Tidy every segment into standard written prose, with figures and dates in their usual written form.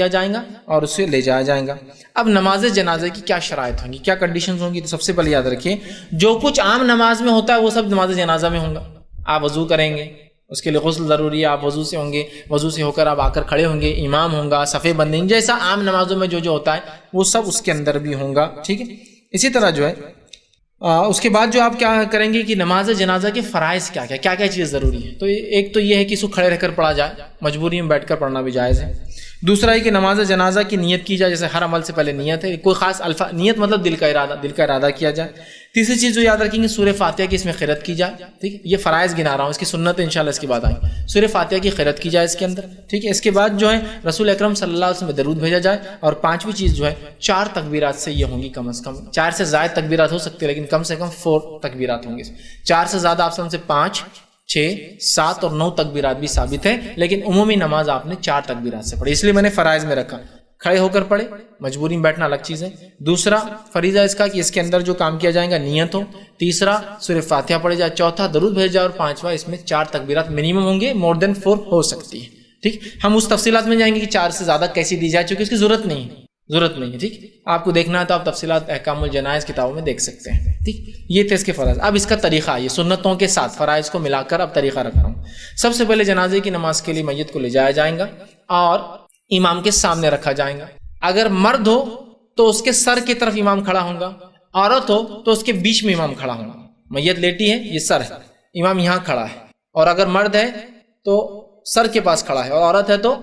کیا جائے گا اور اسے لے جایا جائے گا۔ اب نماز جنازے کی کیا شرائط ہوں گی، کیا کنڈیشنز ہوں گی؟ تو سب سے پہلے یاد رکھیے جو کچھ عام نماز میں ہوتا ہے وہ سب نماز جنازہ میں ہوگا۔ آپ وضو کریں گے، اس کے لیے غسل ضروری ہے، آپ وضو سے ہوں گے، وضو سے ہو کر آپ آ کر کھڑے ہوں گے، امام ہوں گا، صفے بندیں گے، جیسا عام نمازوں میں جو ہوتا ہے وہ سب اس کے اندر بھی ہوں گا، ٹھیک ہے۔ اسی طرح جو ہے اس کے بعد جو آپ کیا کریں گے کہ نماز جنازہ کے فرائض کیا کیا چیز ضروری ہے۔ تو ایک تو یہ ہے کہ اس کو کھڑے رہ کر پڑھا جائے، مجبوری میں بیٹھ کر پڑھنا بھی جائز ہے۔ دوسرا ہے کہ نماز جنازہ کی نیت کی جائے، جیسے ہر عمل سے پہلے نیت ہے، کوئی خاص نیت مطلب دل کا ارادہ کیا جائے۔ تیسری چیز جو یاد رکھیں گے سورہ فاتحہ کی اس میں قرأت کی جائے، ٹھیک ہے۔ یہ فرائض گنا رہا ہوں، اس کی سنت انشاءاللہ اس کے بعد آئیں گے۔ سورہ فاتحہ کی قرأت کی جائے اس کے اندر، ٹھیک ہے۔ اس کے بعد جو ہے رسول اکرم صلی اللہ علیہ وسلم درود بھیجا جائے، اور پانچویں چیز جو ہے 4 تکبیرات سے یہ ہوں گی، کم از کم 4 سے زائد تکبیرات ہو سکتے ہیں لیکن کم سے کم 4 تکبیرات ہوں گے۔ 4 سے زیادہ آپ سے 5 6 7 اور 9 تکبیرات بھی ثابت ہے، لیکن عمومی نماز آپ نے 4 تکبیرات سے پڑھی، اس لیے میں نے فرائض میں رکھا۔ کھڑے ہو کر پڑھے، مجبوری میں بیٹھنا الگ چیز ہے۔ دوسرا فریضہ اس کا کہ اس کے اندر جو کام کیا جائے گا نیت ہو۔ تیسرا سورہ فاتحہ پڑھی جائے۔ چوتھا درود بھیجا جائے، اور پانچواں اس میں 4 تکبیرات منیمم ہوں گے، مور دین 4 ہو سکتی ہے، ٹھیک۔ ہم اس تفصیلات میں جائیں گے کہ 4 سے زیادہ کیسی دی جائے، چونکہ اس کی ضرورت نہیں ہے، ٹھیک۔ آپ کو دیکھنا ہے تو آپ تفصیلات احکام الجنائز کتابوں میں دیکھ سکتے ہیں، ٹھیک۔ یہ تھے اس کے فرائض۔ اب اس کا طریقہ، یہ سنتوں کے ساتھ فرائض کو ملا کر اب طریقہ رکھ رہا ہوں۔ سب سے پہلے جنازے کی نماز کے لیے میت کو لے جایا جائے گا اور امام کے سامنے رکھا جائے گا۔ اگر مرد ہو تو اس کے سر کی طرف امام کھڑا ہوگا، عورت ہو تو اس کے بیچ میں امام کھڑا ہوگا۔ میت لیٹی ہے، یہ سر ہے، امام یہاں کھڑا ہے، اور اگر مرد ہے تو سر کے پاس کھڑا ہے، اور عورت ہے تو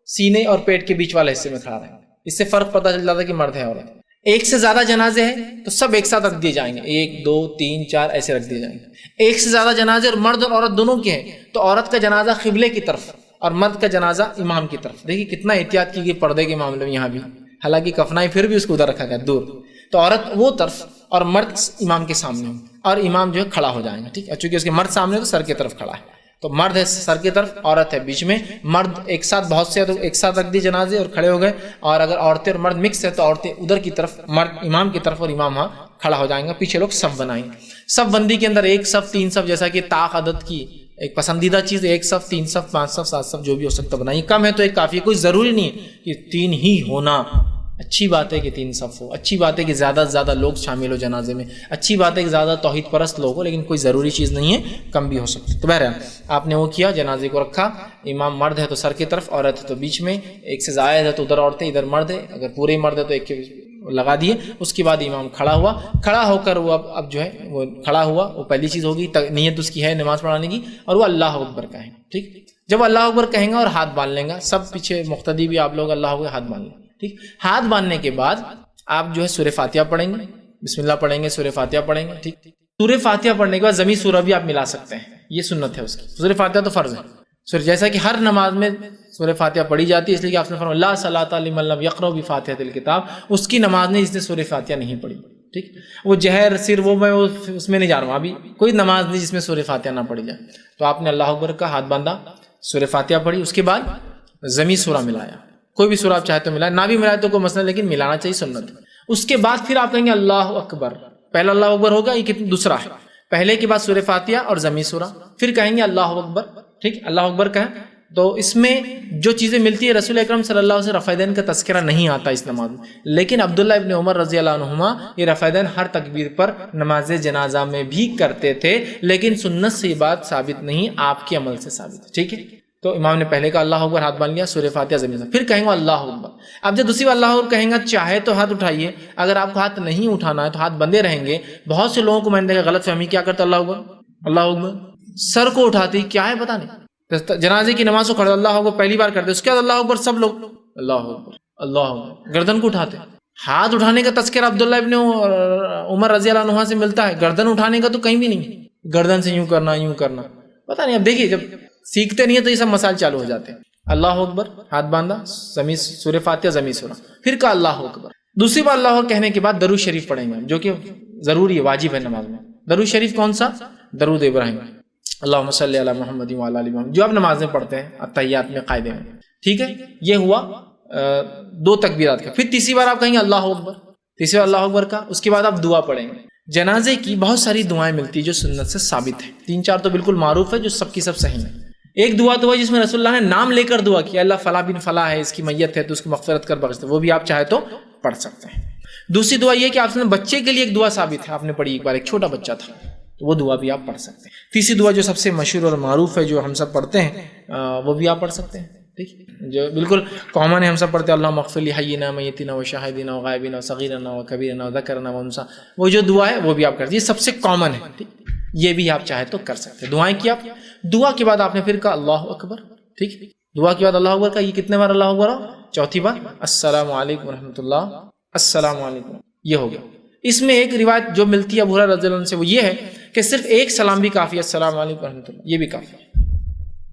سینے اور پیٹ کے بیچ والے حصے میں کھڑا رہے۔ اس سے فرق پتہ چل جاتا ہے کہ مرد ہے عورت۔ ایک سے زیادہ جنازے ہیں تو سب ایک ساتھ رکھ دیے جائیں گے، 1 2 3 4 ایسے رکھ دیے جائیں گے۔ ایک سے زیادہ جنازے اور مرد اور عورت دونوں کے ہیں تو عورت کا جنازہ قبلے کی طرف اور مرد کا جنازہ امام کی طرف۔ دیکھیے کتنا احتیاط کی گئی پردے کے معاملے میں، یہاں بھی حالانکہ کفنائی پھر بھی اس کو ادھر رکھا گیا دور، تو عورت وہ طرف اور مرد امام کے سامنے ہو، اور امام جو ہے کھڑا ہو جائیں گے، ٹھیک ہے۔ چونکہ اس کے مرد سامنے تو سر کی طرف کھڑا ہے، تو مرد ہے سر کی طرف، عورت ہے بیچ میں۔ مرد ایک ساتھ بہت سے تو ایک ساتھ رکھ دی جنازے اور کھڑے ہو گئے، اور اگر عورتیں اور مرد مکس ہے تو عورتیں ادھر کی طرف، مرد امام کی طرف اور امام وہاں کھڑا ہو جائیں گا۔ پیچھے لوگ صف بنائیں گے۔ صف بندی کے اندر 1 صف 3 صف، جیسا کہ طاق عدد کی ایک پسندیدہ چیز 1 صف 3 صف 5 صف 7 صف جو بھی ہو سکتا بنائیے۔ کم ہے تو ایک کافی، کوئی ضروری نہیں ہے کہ 3 ہی ہونا۔ اچھی بات ہے کہ 3 صف ہو، اچھی بات ہے کہ زیادہ سے زیادہ لوگ شامل ہو جنازے میں، اچھی بات ہے کہ زیادہ توحید پرست لوگ ہو، لیکن کوئی ضروری چیز نہیں ہے، کم بھی ہو سکتا ہے۔ تو بہرحال آپ نے وہ کیا، جنازے کو رکھا، امام مرد ہے تو سر کی طرف، عورت ہے تو بیچ میں، 1 سے زائد ہے تو ادھر عورتیں ادھر مرد ہے، اگر پورے مرد ہے تو 1 کے لگا دیے۔ اس کے بعد امام کھڑا ہوا، کھڑا ہو کر وہ اب جو ہے وہ کھڑا ہوا، وہ پہلی چیز ہوگی، نیت اس کی ہے نماز پڑھانے کی، اور وہ اللہ اکبر کہیں گے، ٹھیک۔ جب اللہ اکبر کہیں گا اور ہاتھ باندھ لیں گا، سب پیچھے مقتدی بھی آپ لوگ اللہ اکبر ہاتھ باندھ لیں، ٹھیک۔ ہاتھ باندھنے کے بعد آپ جو ہے سورہ فاتحہ پڑھیں گے، بسم اللہ پڑھیں گے، سورہ فاتحہ پڑھیں گے، ٹھیک۔ سورہ فاتحہ پڑھنے کے بعد ضمی سورہ بھی آپ ملا سکتے ہیں، یہ سنت ہے اس کی۔ سورہ فاتحہ تو فرض ہے، جیسا کہ ہر نماز میں سورہ فاتحہ پڑھی جاتی ہے، اس لیے کہ آپ نے فرمایا لا صلاۃ لمن لم یقرأ بفاتحۃ الکتاب، اس کی نماز نہیں جس نے سورہ فاتحہ نہیں پڑھی، ٹھیک۔ وہ جہر سر وہ میں اس میں نہیں جا رہا ہوں، ابھی کوئی نماز نہیں جس میں سورہ فاتحہ نہ پڑھی جائے۔ تو آپ نے اللہ اکبر کا ہاتھ باندھا، سورہ فاتحہ پڑھی، اس کے بعد ضمی سورہ ملایا، کوئی بھی سورہ آپ چاہے تو ملائے، نہ بھی ملائے تو کوئی مسئلہ، لیکن ملانا چاہیے، سنت ہے۔ اس کے بعد پھر آپ کہیں گے اللہ اکبر، پہلا اللہ اکبر ہوگا، یہ دوسرا ہے، پہلے کے بعد سورہ فاتحہ اور ضمی سورہ، پھر کہیں گے اللہ اکبر، ٹھیک۔ اللہ اکبر کہیں تو اس میں جو چیزیں ملتی ہے، رسول اکرم صلی اللہ علیہ وسلم رفع دین کا تذکرہ نہیں آتا اس نماز میں، لیکن عبداللہ ابن عمر رضی اللہ عنہما یہ رفع دین ہر تکبیر پر نماز جنازہ میں بھی کرتے تھے، لیکن سنت سے یہ بات ثابت نہیں، آپ کے عمل سے ثابت ہے، ٹھیک ہے۔ تو امام نے پہلے کا اللہ اکبر ہاتھ باندھ لیا، سورہ فاتحہ زمین سے، پھر کہیں گے اللہ اکبر۔ اب جب دوسری بار اللہ اکبر کہیں گا، چاہے تو ہاتھ اٹھائیے، اگر آپ کو ہاتھ نہیں اٹھانا ہے تو ہاتھ بندے رہیں گے۔ بہت سے لوگوں کو میں نے دیکھا غلط فہمی کیا کرتا، اللہ اکبر اللہ اکبر، سر کو اٹھاتی، کیا ہے پتہ نہیں، جنازے کی نماز کو کھڑے اللہ اکبر پہلی بار کرتے، اس کے بعد اللہ اکبر سب لوگ اللہ اکبر اللہ اکبر، گردن کو اٹھاتے۔ ہاتھ اٹھانے کا تذکرہ عبداللہ ابن عمر رضی اللہ عنہ سے ملتا ہے، گردن اٹھانے کا تو کہیں بھی نہیں، گردن سے یوں کرنا یوں کرنا، پتہ نہیں۔ اب دیکھیے جب سیکھتے نہیں ہے تو یہ سب مسائل چالو ہو جاتے ہیں۔ اللہ اکبر ہاتھ باندھا، سورہ فاتحہ ضمی سورہ، پھر کہا اللہ اکبر۔ دوسری بار اللہ اکبر کہنے کے بعد درود شریف پڑھیں گے، جو کہ ضروری ہے، واجب ہے نماز میں۔ درود شریف کون سا؟ درود ابراہیم، اللہم صلی علی محمد وعلی آل محمد، جو آپ نماز میں پڑھتے ہیں التحیات میں قاعدے میں، ٹھیک ہے۔ یہ ہوا 2 تکبیرات کا۔ پھر تیسری بار آپ کہیں گے اللہ اکبر، تیسری بار اللہ اکبر کا، اس کے بعد آپ دعا پڑھیں گے۔ جنازے کی بہت ساری دعائیں ملتی ہیں جو سنت سے ثابت ہیں، 3 4 تو بالکل معروف ہے جو سب کی سب صحیح ہیں۔ ایک دعا تو ہے جس میں رسول اللہ نے نام لے کر دعا کیا، اللہ فلاں بن فلاں ہے، اس کی میت ہے تو اس کی مغفرت کر بخش دے، وہ بھی آپ چاہے تو پڑھ سکتے ہیں۔ دوسری دعا یہ کہ آپ نے بچے کے لیے ایک دعا ثابت ہے، آپ نے پڑھی ایک بار، ایک چھوٹا بچہ تھا، تو وہ دعا بھی آپ پڑھ سکتے ہیں۔ تیسری دعا جو سب سے مشہور اور معروف ہے، جو ہم سب پڑھتے ہیں، وہ بھی آپ پڑھ سکتے ہیں، ٹھیک ہے، جو بالکل کامن ہے، ہم سب پڑھتے ہیں، اللہم اغفر لی حینا میتنا و شاہدنا و غائبنا و صغیرنا و کبیرنا و ذکرنا و انثا، وہ جو دعا ہے وہ بھی آپ کرتے ہیں، یہ سب سے کامن ہے، ٹھیک، یہ بھی آپ چاہے تو کر سکتے ہیں۔ دعائیں کی آپ، دعا کے بعد آپ نے پھر کہا اللہ اکبر، ٹھیک، دعا کے بعد اللہ اکبر کا، یہ کتنے بار اللہ اکبر ہو؟ چوتھی بار السلام علیکم ورحمۃ اللہ، السلام علیکم، یہ ہو گیا۔ اس میں ایک روایت جو ملتی ہے ابو ہریرہ رضی اللہ عنہ سے، وہ یہ ہے کہ صرف ایک سلام بھی کافی ہے، السلام علیکم ورحمۃ اللہ، یہ بھی کافی ہے،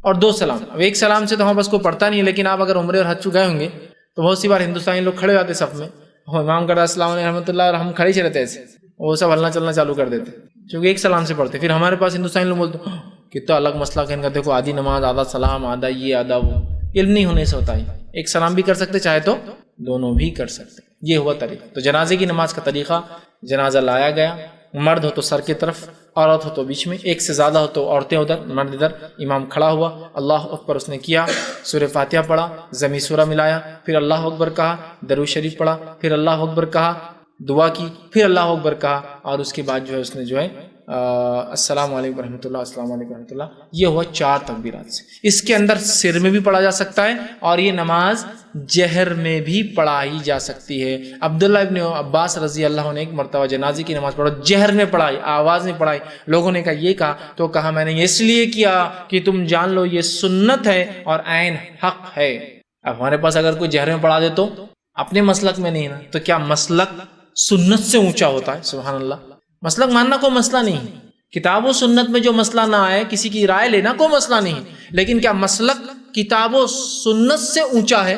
اور دو سلام۔ اب ایک سلام سے تو ہم بس کو پڑھتا نہیں ہے، لیکن آپ اگر عمرے اور حج چکے ہوں گے تو بہت سی بار ہندوستانی لوگ کھڑے ہوتے صف میں، امام کرتا السلام علیکم ورحمۃ اللہ، اور ہم کھڑے ہی رہتے ایسے، وہ سب ہلنا چلنا چالو کر دیتے کیونکہ ایک سلام سے پڑھتے۔ پھر ہمارے پاس ہندوستانی لوگ بولتے کتنا الگ مسئلہ کہ ان کا، دیکھو آدھی نماز آدھا سلام، آدھا یہ آدھا وہ، علم نہیں ہونے سے ہوتا ہے، ایک سلام بھی کر سکتے، چاہے تو دونوں بھی کر سکتے، یہ ہوا طریقہ۔ تو جنازے کی نماز کا طریقہ، جنازہ لایا گیا، مرد ہو تو سر کی طرف، عورت ہو تو بیچ میں، ایک سے زیادہ ہو تو عورتیں ادھر مرد ادھر، امام کھڑا ہوا، اللہ اکبر اس نے کیا، سورہ فاتحہ پڑھا، ضمی سورہ ملایا، پھر اللہ اکبر کہا، درود شریف پڑھا، پھر اللہ اکبر کہا، دعا کی، پھر اللہ اکبر کہا، اور اس کے بعد جو ہے اس نے جو ہے السلام علیکم ورحمۃ اللہ، السلام علیکم ورحمۃ اللہ، یہ ہوا 4 تکبیرات سے۔ اس کے اندر سر میں بھی پڑھا جا سکتا ہے، اور یہ نماز جہر میں بھی پڑھائی جا سکتی ہے۔ عبداللہ ابن عباس رضی اللہ عنہ نے ایک مرتبہ جنازے کی نماز پڑھا، جہر میں پڑھائی، آواز میں پڑھائی، لوگوں نے کہا یہ کہا، تو کہا میں نے یہ اس لیے کیا کہ تم جان لو یہ سنت ہے اور عین حق ہے۔ اب ہمارے پاس اگر کوئی جہر میں پڑھا دے تو اپنے مسلک میں نہیں نا، تو کیا مسلک سنت سے اونچا ہوتا ہے؟ سبحان اللہ، مسلک ماننا کوئی مسئلہ نہیں، کتاب و سنت میں جو مسئلہ نہ آئے، کسی کی رائے لینا کوئی مسئلہ نہیں، لیکن کیا مسلک کتاب و سنت سے اونچا ہے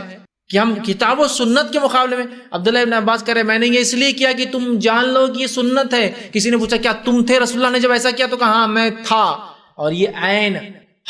کہ ہم کتاب و سنت کے مقابلے میں؟ عبداللہ ابن عباس کہہ رہے میں نے یہ اس لیے کیا کہ تم جان لو کہ یہ سنت ہے۔ کسی نے پوچھا کیا تم تھے رسول اللہ نے جب ایسا کیا؟ تو کہا ہاں میں تھا، اور یہ عین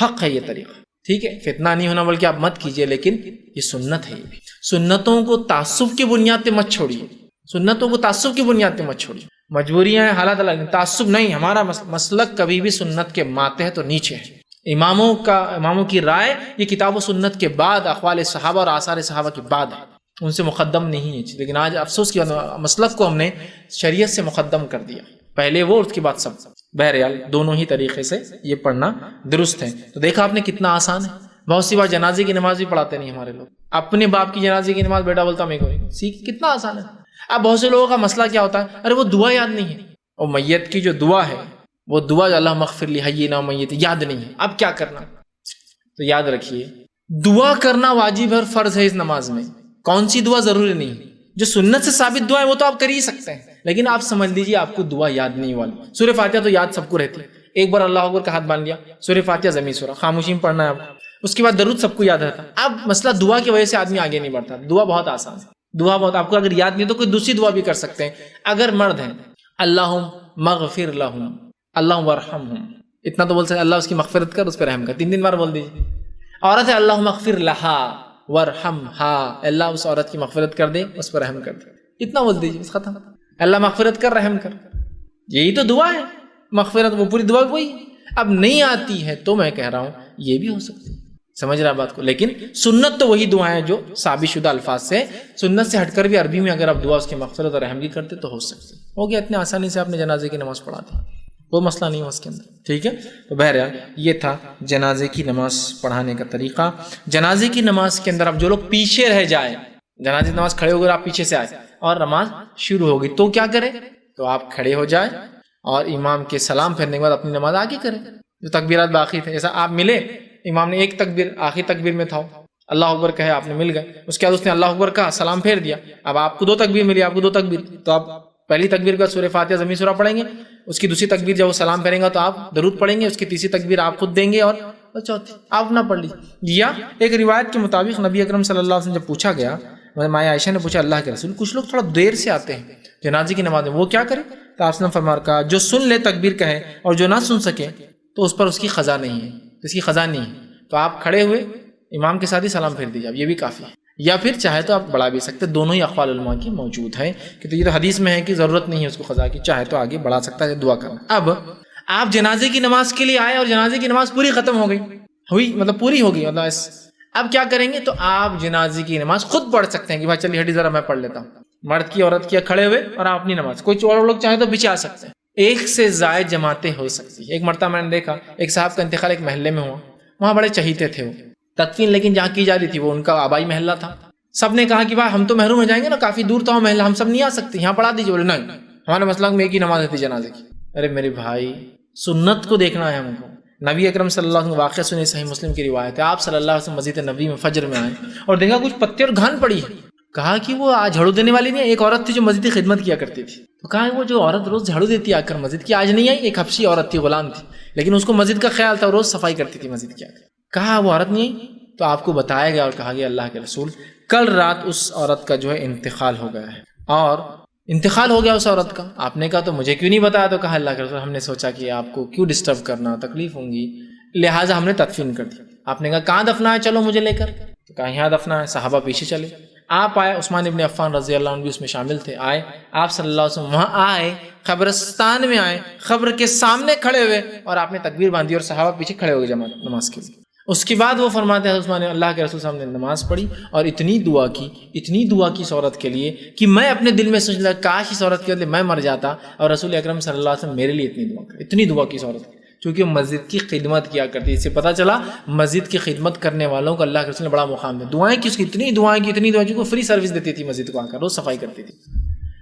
حق ہے یہ طریقہ، ٹھیک ہے، فتنہ نہیں ہونا، بلکہ آپ مت کیجئے، لیکن یہ سنت ہے۔ یہ بھی سنتوں کو تعصب کی بنیاد پہ مت چھوڑیے، سنتوں کو تعصب کی بنیاد پہ مت چھوڑیے، مجبوریاں ہیں، حالات الگ، تعصب نہیں، ہمارا مسلک کبھی بھی سنت کے ماتحت تو نیچے ہے۔ اماموں کی رائے یہ کتاب و سنت کے بعد، اقوال صحابہ اور آثار صحابہ کے بعد ہے، ان سے مقدم نہیں ہے، لیکن آج افسوس کی مسلک کو ہم نے شریعت سے مقدم کر دیا، پہلے وہ اس کے بعد سب۔ بہرحال دونوں ہی طریقے سے یہ پڑھنا درست ہے۔ تو دیکھا آپ نے کتنا آسان ہے۔ بہت سی بار جنازے کی نماز بھی پڑھاتے نہیں ہمارے لوگ، اپنے باپ کی جنازے کی نماز بیٹا بولتا میں کوئی سیکھ، کتنا آسان ہے۔ اب بہت سے لوگوں کا مسئلہ کیا ہوتا ہے، ارے وہ دعا یاد نہیں ہے، اور میت کی جو دعا ہے وہ دعا اللہ مغفر لی حینا میت یاد نہیں ہے، اب کیا کرنا؟ تو یاد رکھیے دعا کرنا واجب اور فرض ہے اس نماز میں، کون سی دعا ضروری نہیں، جو سنت سے ثابت دعا ہے وہ تو آپ کر ہی سکتے ہیں، لیکن آپ سمجھ لیجیے آپ کو دعا یاد نہیں والی۔ سورہ فاتحہ تو یاد سب کو رہتی ہے، ایک بار اللہ اکبر کا ہاتھ باندھ لیا، سورہ فاتحہ ضمی سورہ خاموشی میں پڑھنا ہے آپ، اس کے بعد درود سب کو یاد رہتا۔ اب مسئلہ دعا کی وجہ سے آدمی آگے نہیں بڑھتا، دعا بہت آسان ہے، دعا بہت، آپ کو اگر یاد نہیں تو کوئی دوسری دعا بھی کر سکتے ہیں۔ اگر مرد ہیں اللہم مغفر لہم، اللہم ورحمہم، اتنا تو بول سکتے، اللہ اس کی مغفرت کر، اس پہ رحم کر، 3 بار بول دیجیے۔ عورت ہے اللہم اغفر لہا ورحمہا، اللہ اس عورت کی مغفرت کر دے، اس پر رحم کر دے، اتنا بول دیجیے، بس ختم۔ اللہ مغفرت کر، رحم کر، یہی تو دعا ہے، مغفرت وہ پوری دعا وہی۔ اب نہیں آتی ہے تو میں کہہ رہا ہوں یہ بھی ہو سکتی ہے، سمجھ رہا بات کو، لیکن سنت تو وہی دعائیں جو ثابت شدہ الفاظ سے، سنت سے ہٹ کر بھی عربی میں اگر آپ دعا اس کی مغفرت اور رحم کی کرتے تو ہو سکتے، ہو گیا، اتنے آسانی سے آپ نے جنازے کی نماز پڑھا دی، کوئی مسئلہ نہیں ہو اس کے اندر، ٹھیک ہے۔ تو بہرحال یہ تھا جنازے کی نماز پڑھانے کا طریقہ۔ جنازے کی نماز کے اندر اب جو لوگ پیچھے رہ جائیں، جنازے کی نماز کھڑے ہو گئے، آپ پیچھے سے آئے اور نماز شروع ہو گئی تو کیا کریں؟ تو آپ کھڑے ہو جائیں اور امام کے سلام پھیرنے کے بعد اپنی نماز آگے کریں، جو تکبیرات باقی تھے، جیسا آپ ملے امام نے ایک تکبیر آخری تکبیر میں تھا، اللہ اکبر کہے، آپ نے مل گئے، اس کے بعد اس نے اللہ اکبر کہا، سلام پھیر دیا، اب آپ کو 2 تکبیر ملی، آپ کو 2 تکبیر، تو آپ پہلی تکبیر کا سورہ فاتحہ ضمی سورہ پڑھیں گے، اس کی دوسری تکبیر جب وہ سلام پھیریں گا تو آپ درود پڑھیں گے، اس کی تیسری تکبیر آپ خود دیں گے، اور چوتھی آپ نہ پڑھ لیجیے۔ یا ایک روایت کے مطابق نبی اکرم صلی اللہ علیہ وسلم جب پوچھا گیا، ماں عائشہ نے پوچھا اللہ کے رسول کچھ لوگ تھوڑا دیر سے آتے ہیں جنازے کی نماز میں، وہ کیا کریں؟ تو آپ نے فرمایا جو سن لے تکبیر کہے اور جو نہ سن سکے تو اس پر اس کی قضا نہیں ہے، اس کی قضا نہیں ہے، تو آپ کھڑے ہوئے امام کے ساتھ ہی سلام پھیر دیجیے، اب یہ بھی کافی ہے، یا پھر چاہے تو آپ بڑھا بھی سکتے، دونوں ہی اقوال علماء کی موجود ہے کہ تو یہ تو حدیث میں ہے کہ ضرورت نہیں ہے اس کو قضا کی، چاہے تو آگے بڑھا سکتا ہے دعا کرنا۔ اب آپ جنازے کی نماز کے لیے آئے اور جنازے کی نماز پوری ختم ہو گئی، ہوئی مطلب پوری ہوگی مطلب اب کیا کریں گے؟ تو آپ جنازے کی نماز خود پڑھ سکتے ہیں کہ بھائی چلیے ہٹی ذرا میں پڑھ لیتا ہوں، مرد کی عورت کی کھڑے ہوئے اور آپ اپنی نماز، کوئی اور لوگ چاہیں تو پیچھے آ سکتے ہیں. ایک سے زائد جماعتیں ہو سکتی ہیں. ایک مرتبہ میں نے دیکھا ایک صاحب کا انتقال ایک محلے میں ہوا، وہاں بڑے چہیتے تھے، وہ تدفین لیکن جہاں کی جا رہی تھی وہ ان کا آبائی محلہ تھا. سب نے کہا کہ بھائی ہم تو محروم ہو جائیں گے نا، کافی دور تھا وہ محلہ، ہم سب نہیں آ سکتے، یہاں پڑھا دیجیے. بولے نہیں، ہمارے مسلک میں ایک ہی نماز ہوتی جنازے کی. ارے میرے بھائی، سنت کو دیکھنا ہے ہم کو. نبی اکرم صلی اللہ علیہ وسلم واقعہ سنی، صحیح مسلم کی روایت ہے، آپ صلی اللہ علیہ وسلم مسجد نبی میں فجر میں آئے اور دیکھا کچھ پتے اور گھان پڑی ہے. کہا کہ وہ جھاڑو دینے والی نہیں، ایک عورت تھی جو مسجد کی خدمت کیا کرتی تھی. تو کہا وہ جو عورت روز جھاڑو دیتی آ کر مسجد کی، آج نہیں آئی، ایک حبشی عورت تھی، غلام تھی، لیکن اس کو مسجد کا خیال تھا، روز صفائی کرتی تھی مسجد کی آ کر. کہا وہ عورت نہیں آئی، تو آپ کو بتایا گیا اور کہا گیا اللہ کے رسول کل رات اس عورت کا جو ہے انتقال ہو گیا ہے، اور انتقال ہو گیا اس عورت کا. آپ نے کہا تو مجھے کیوں نہیں بتایا؟ تو کہا اللہ کے رسول ہم نے سوچا کہ آپ کو کیوں ڈسٹرب کرنا، تکلیف ہوں گی، لہٰذا ہم نے تدفین کر دی. آپ نے کہا کہاں دفنا ہے؟ چلو مجھے لے کر. تو کہا یہاں دفنا ہے. صحابہ پیچھے چلے. آپ آئے، عثمان ابن عفان رضی اللہ عنہ بھی اس میں شامل تھے، آئے آپ صلی اللہ علیہ وسلم وہاں آئے، قبرستان میں آئے، قبر کے سامنے کھڑے ہوئے اور آپ نے تکبیر باندھی اور صحابہ پیچھے کھڑے ہو گئے جماعت نماز کے لیے. اس کے بعد وہ فرماتے ہیں عثمان، اللہ کے رسول صاحب نے نماز پڑھی اور اتنی دعا کی اس عورت کے لیے کہ میں اپنے دل میں سوچ لگا کاش اس عورت کے لیے میں مر جاتا اور رسول اکرم صلی اللہ علیہ وسلم میرے لیے اتنی دعا کرے. اتنی دعا کی اس عورت، چونکہ مسجد کی خدمت کیا کرتی. اس سے پتہ چلا مسجد کی خدمت کرنے والوں کو اللہ کے رسول نے بڑا مقام دیا. دعائیں کی اس کی اتنی دعائیں کی فری سروس دیتی تھی مسجد کو آ کر، روز صفائی کرتی تھی.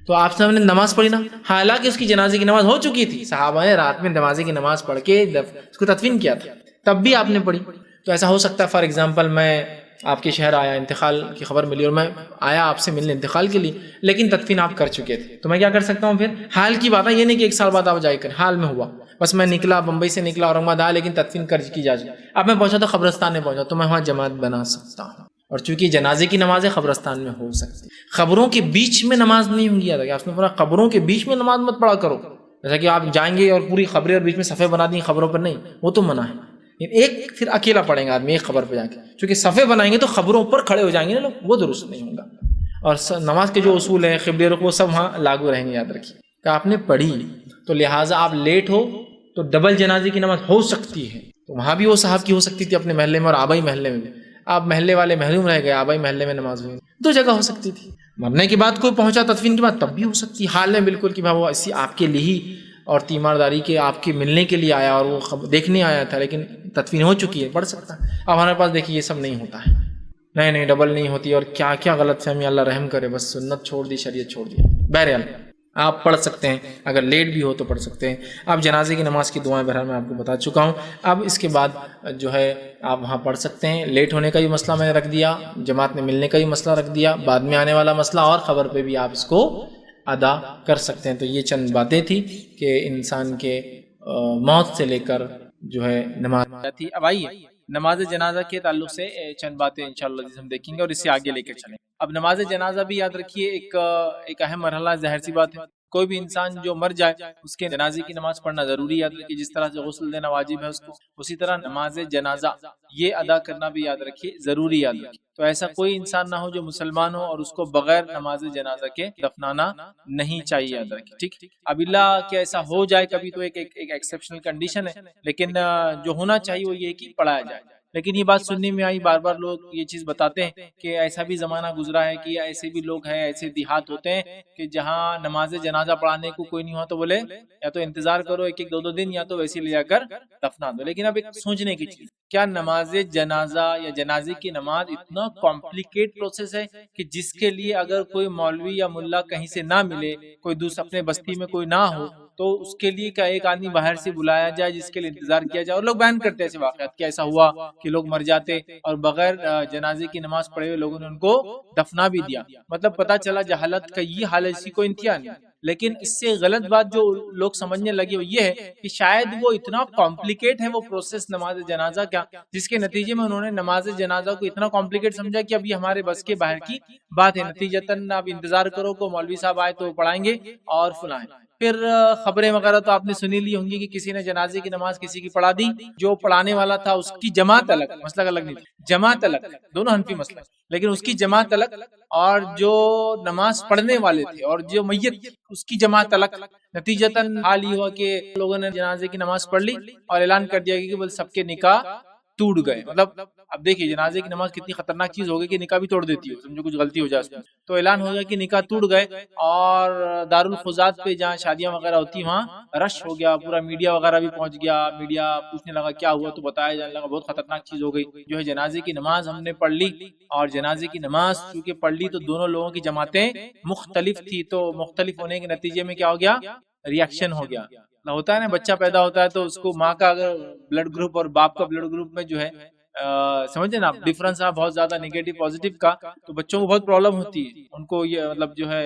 تو آپ صاحب نے نماز پڑھی نا، حالانکہ اس کی جنازے کی نماز ہو چکی تھی، صحابہ نے رات میں جنازے کی نماز پڑھ کے اس کو تدفین کیا تھا، تب بھی آپ نے پڑھی. تو ایسا ہو سکتا ہے فار ایگزامپل میں آپ کے شہر آیا، انتقال کی خبر ملی اور میں آیا آپ سے ملنے انتقال کے لیے، لیکن تدفین آپ کر چکے تھے، تو میں کیا کر سکتا ہوں؟ پھر حال کی بات ہے، یہ نہیں کہ ایک سال بعد آپ جائے کر، حال میں ہوا بس میں نکلا، بمبئی سے نکلا، اورنگ آباد آیا، لیکن تدفین کی جا چکی. اب میں پہنچا تو قبرستان میں پہنچا تو میں وہاں جماعت بنا سکتا ہوں. اور چونکہ جنازے کی نمازیں قبرستان میں ہو سکتی، قبروں کے بیچ میں نماز نہیں ہوگی. یاد رکھیں، آپ نے پورا قبروں کے بیچ میں نماز مت پڑھا کرو، جیسا کہ آپ جائیں گے اور پوری قبریں اور بیچ میں صفحے بنا دیں قبروں پر، نہیں، وہ تو منع ہے. ایک پھر اکیلا پڑھیں گے آدمی ایک قبر پہ جا کے، چونکہ صفحے بنائیں گے تو قبروں پر کھڑے ہو جائیں گے نا لوگ، وہ درست نہیں ہوگا. اور نماز کے جو اصول ہیں، قبلے رخ، وہ سب وہاں لاگو رہیں گے. یاد رکھیے کہ آپ نے پڑھی تو لہٰذا آپ لیٹ ہو تو ڈبل جنازے کی نماز ہو سکتی ہے. تو وہاں بھی وہ صاحب کی ہو سکتی تھی اپنے محلے میں اور آبائی محلے میں بھی. آپ محلے والے محروم رہ گئے، آبائی محلے میں نماز ہوئی، دو جگہ ہو سکتی تھی. مرنے کے بعد کوئی پہنچا تدفین کے بعد تب بھی ہو سکتی، حال میں بالکل کہ وہ اسی آپ کے لیے ہی اور تیمارداری کے آپ کے ملنے کے لیے آیا اور وہ دیکھنے آیا تھا، لیکن تدفین ہو چکی ہے، پڑھ سکتا ہے. اب ہمارے پاس دیکھیے یہ سب نہیں ہوتا ہے، نہیں ڈبل نہیں ہوتی، اور کیا کیا غلط فہمی، اللہ رحم کرے، بس سنت چھوڑ دی، شریعت چھوڑ دی. بہرحال آپ پڑھ سکتے ہیں، اگر لیٹ بھی ہو تو پڑھ سکتے ہیں. آپ جنازے کی نماز کی دعائیں بہرحال میں آپ کو بتا چکا ہوں. اب اس کے بعد جو ہے آپ وہاں پڑھ سکتے ہیں. لیٹ ہونے کا بھی مسئلہ میں نے رکھ دیا، جماعت میں ملنے کا بھی مسئلہ رکھ دیا، بعد میں آنے والا مسئلہ، اور خبر پہ بھی آپ اس کو ادا کر سکتے ہیں. تو یہ چند باتیں تھی کہ انسان کے موت سے لے کر جو ہے نماز تھی. اب آئیے نماز جنازہ کے تعلق سے چند باتیں انشاءاللہ ہم دیکھیں گے اور اس سے آگے لے کے چلیں. اب نماز جنازہ بھی یاد رکھیے ایک اہم مرحلہ، ظاہر سی بات ہے کوئی بھی انسان جو مر جائے اس کے جنازے کی نماز پڑھنا ضروری ہے. یاد رکھیے جس طرح سے غسل دینا واجب ہے اس کو، اسی طرح نماز جنازہ یہ ادا کرنا بھی یاد رکھیے ضروری. یاد رکھیے تو ایسا کوئی انسان نہ ہو جو مسلمان ہو اور اس کو بغیر نماز جنازہ کے دفنانا نہیں چاہیے. یاد رکھیے ٹھیک. اب اللہ کہ ایسا ہو جائے کبھی تو ایک ایکسیپشنل کنڈیشن ہے، لیکن جو ہونا چاہیے وہ یہ کہ پڑھایا جائے. لیکن یہ بات سننے میں آئی، بار بار لوگ یہ چیز بتاتے ہیں کہ ایسا بھی زمانہ گزرا ہے کہ ایسے بھی لوگ ہیں، ایسے دیہات ہوتے ہیں کہ جہاں نماز جنازہ پڑھانے کو کوئی نہیں ہوا تو بولے یا تو انتظار کرو ایک دو دن، یا تو ویسے لے جا کر دفنا دو. لیکن اب ایک سوچنے کی چیز، کیا نماز جنازہ یا جنازے کی نماز اتنا کمپلیکیٹ پروسیس ہے کہ جس کے لیے اگر کوئی مولوی یا ملا کہیں سے نہ ملے، کوئی دوسرے اپنے بستی میں کوئی نہ ہو، تو اس کے لیے کیا ایک آدمی باہر سے بلایا جائے جس کے لیے انتظار کیا جائے؟ اور لوگ بیان کرتے ہیں ایسے واقعات کہ ایسا ہوا کہ لوگ مر جاتے اور بغیر جنازے کی نماز پڑھے ہوئے لوگوں نے ان کو دفنا بھی دیا. مطلب پتہ چلا جہالت کا یہ حال اسی کو انتہا نہیں. لیکن اس سے غلط بات جو لوگ سمجھنے لگے وہ یہ ہے کہ شاید وہ اتنا کمپلیکیٹ ہے وہ پروسیس نماز جنازہ کا، جس کے نتیجے میں انہوں نے نماز جنازہ کو اتنا کمپلیکیٹ سمجھا کہ اب یہ ہمارے بس کے باہر کی بات ہے. نتیجتاً اب انتظار کرو کو مولوی صاحب آئے تو پڑھائیں گے اور فلاں. پھر خبریں وغیرہ تو آپ نے سنی لی ہوں گی کہ کسی نے جنازے کی نماز کسی کی پڑھا دی، جو پڑھانے والا تھا اس کی جماعت الگ، مسئلہ الگ نہیں، جماعت الگ، دونوں حنفی مسئلہ، لیکن اس کی جماعت الگ، اور جو نماز پڑھنے والے تھے اور جو میت اس کی جماعت الگ. نتیجتاً حال یہ ہوا کہ لوگوں نے جنازے کی نماز پڑھ لی اور اعلان کر دیا کہ بول سب کے نکاح ٹوٹ گئے. مطلب اب دیکھیے جنازے کی نماز کتنی خطرناک چیز ہوگی کہ نکاح بھی توڑ دیتی ہے, سمجھو کچھ غلطی ہو جائے اس میں تو اعلان ہو گیا کہ نکاح ٹوٹ گئے. اور دارالخوضات پہ جہاں شادیاں وغیرہ ہوتی وہاں رش ہو گیا, پورا میڈیا وغیرہ بھی پہنچ گیا, میڈیا پوچھنے لگا کیا ہوا تو بتایا جانے لگا بہت خطرناک چیز ہو گئی. جو ہے جنازے کی نماز ہم نے پڑھ لی, اور جنازے کی نماز چونکہ پڑھ لی تو دونوں لوگوں کی جماعتیں مختلف تھی, تو مختلف ہونے کے نتیجے میں کیا ہو گیا, ریاکشن ہو گیا. ہوتا ہے نا بچہ پیدا ہوتا ہے تو اس کو ماں کا اگر بلڈ گروپ اور باپ کا بلڈ گروپ میں جو ہے سمجھے نا ڈفرنس ہے بہت زیادہ نیگیٹو پازیٹیو کا, تو بچوں کو بہت پرابلم ہوتی ہے. ان کو یہ مطلب جو ہے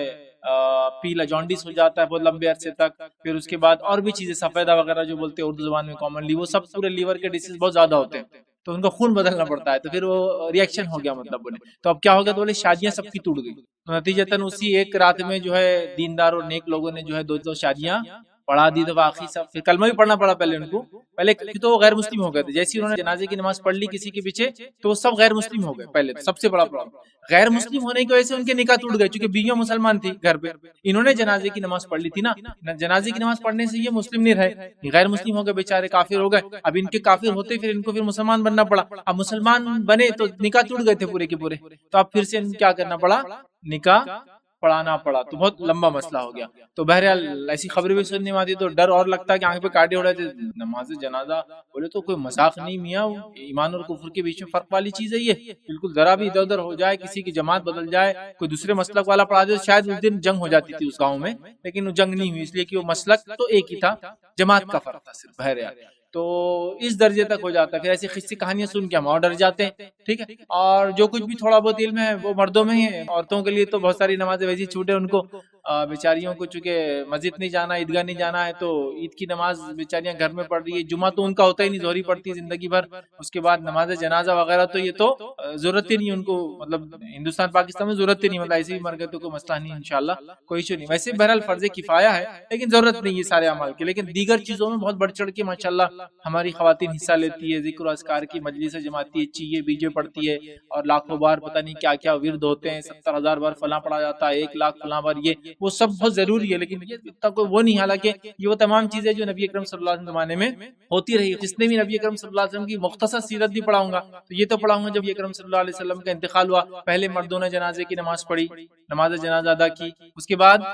پیلا جانڈس ہو جاتا ہے بہت لمبے عرصے تک. پھر اس کے بعد اور بھی چیزیں سفیدہ وغیرہ جو بولتے ہیں اردو زبان میں کامنلی, وہ سب پورے لیور کے ڈیزیز بہت زیادہ ہوتے ہیں تو ان کا خون بدلنا پڑتا ہے. تو پھر وہ ریئیکشن ہو گیا مطلب بولے. تو اب کیا ہو گیا تو بولے شادیاں سب کی ٹوٹ گئی. تو نتیجتاً اسی ایک رات میں جو ہے دیندار اور نیک لوگوں نے جو ہے دو شادیاں پڑھا دی. تو باقی سب پھر کلمہ بھی پڑھنا پڑا پہلے ان کو. پہلے تو وہ غیر مسلم ہو گئے تھے, جیسے انہوں نے جنازے کی نماز پڑھ لی کسی کے پیچھے تو وہ سب غیر مسلم ہو گئے. پہلے تو سب سے بڑا پرابلم غیر مسلم ہونے کی وجہ سے ان کے نکاح ٹوٹ گئے, چونکہ بیویاں مسلمان تھی گھر پہ. انہوں نے جنازے کی نماز پڑھ لی تھی نا, جنازے کی نماز پڑھنے سے یہ مسلم نہیں رہے, غیر مسلم ہو گئے بیچارے, کافر ہو گئے. اب ان کے کافر ہوتے پھر ان کو پھر مسلمان بننا پڑا. اب مسلمان بنے تو نکاح ٹوٹ گئے تھے پورے کے پورے, تو اب پھر سے کیا کرنا پڑا, نکاح پڑھانا پڑا. تو بہت لمبا مسئلہ ہو گیا. تو بہرحال ایسی خبریں بھی سننے میں آتی تو ڈر اور لگتا ہے کہ آنکھ پہ کاٹے اڑے تھے. نماز جنازہ بولے تو کوئی مذاق نہیں میاں, ایمان اور کفر کے بیچ میں فرق والی چیز ہے یہ. بالکل ذرا بھی ادھر ادھر ہو جائے, کسی کی جماعت بدل جائے, کوئی دوسرے مسلک والا پڑھا دے, شاید اس دن جنگ ہو جاتی تھی اس گاؤں میں, لیکن وہ جنگ نہیں ہوئی, اس لیے کہ وہ مسلک تو ایک ہی تھا, جماعت کا فرق تھا صرف. بہرحال تو اس درجے تک ہو جاتا ہے. پھر ایسی قصے کہانیاں سن کے ہم اور ڈر جاتے ہیں, ٹھیک ہے. اور جو کچھ بھی تھوڑا بہت علم ہے وہ مردوں میں ہی ہے, عورتوں کے لیے تو بہت ساری نمازیں ویسی چھوٹے ان کو بیچاریوں کو, چونکہ مسجد نہیں جانا, عیدگاہ نہیں جانا ہے, تو عید کی نماز بیچاریاں گھر میں پڑھ رہی ہے. جمعہ تو ان کا ہوتا ہی نہیں, ظہری پڑتی ہے زندگی بھر. اس کے بعد نماز جنازہ وغیرہ تو یہ تو ضرورت ہی نہیں ان کو, مطلب ہندوستان پاکستان میں ضرورت ہی نہیں, مطلب ایسے ہی مر گئے تو کوئی مسئلہ نہیں انشاءاللہ, کوئی ایشو نہیں. ویسے بہرحال فرض کفایہ ہے لیکن ضرورت نہیں یہ سارے اعمال کی. لیکن دیگر چیزوں میں بہت بڑھ چڑھ کے ماشاءاللہ ہماری خواتین حصہ لیتی ہے, ذکر و اذکار کی مجلس جماعتی ہے, چیے بیجے پڑتی ہے, اور لاکھوں بار پتہ نہیں کیا کیا ورد ہوتے ہیں, 70,000 بار فلاں پڑھا جاتا ہے, 1,00,000 فلاں بار, یہ وہ سب بہت ضروری ہے. لیکن یہ اتنا کوئی وہ نہیں, حالانکہ یہ وہ تمام چیزیں جو نبی اکرم صلی اللہ علیہ وسلم زمانے میں ہوتی رہی. جس نے بھی نبی اکرم صلی اللہ علیہ وسلم کی مختصر سیرت بھی پڑھاؤں گا تو یہ تو پڑھاؤں گا جب نبی اکرم صلی اللہ علیہ وسلم کا انتقال ہوا, پہلے مردوں نے جنازے کی نماز پڑھی, نماز جنازہ ادا کی, اس کے بعد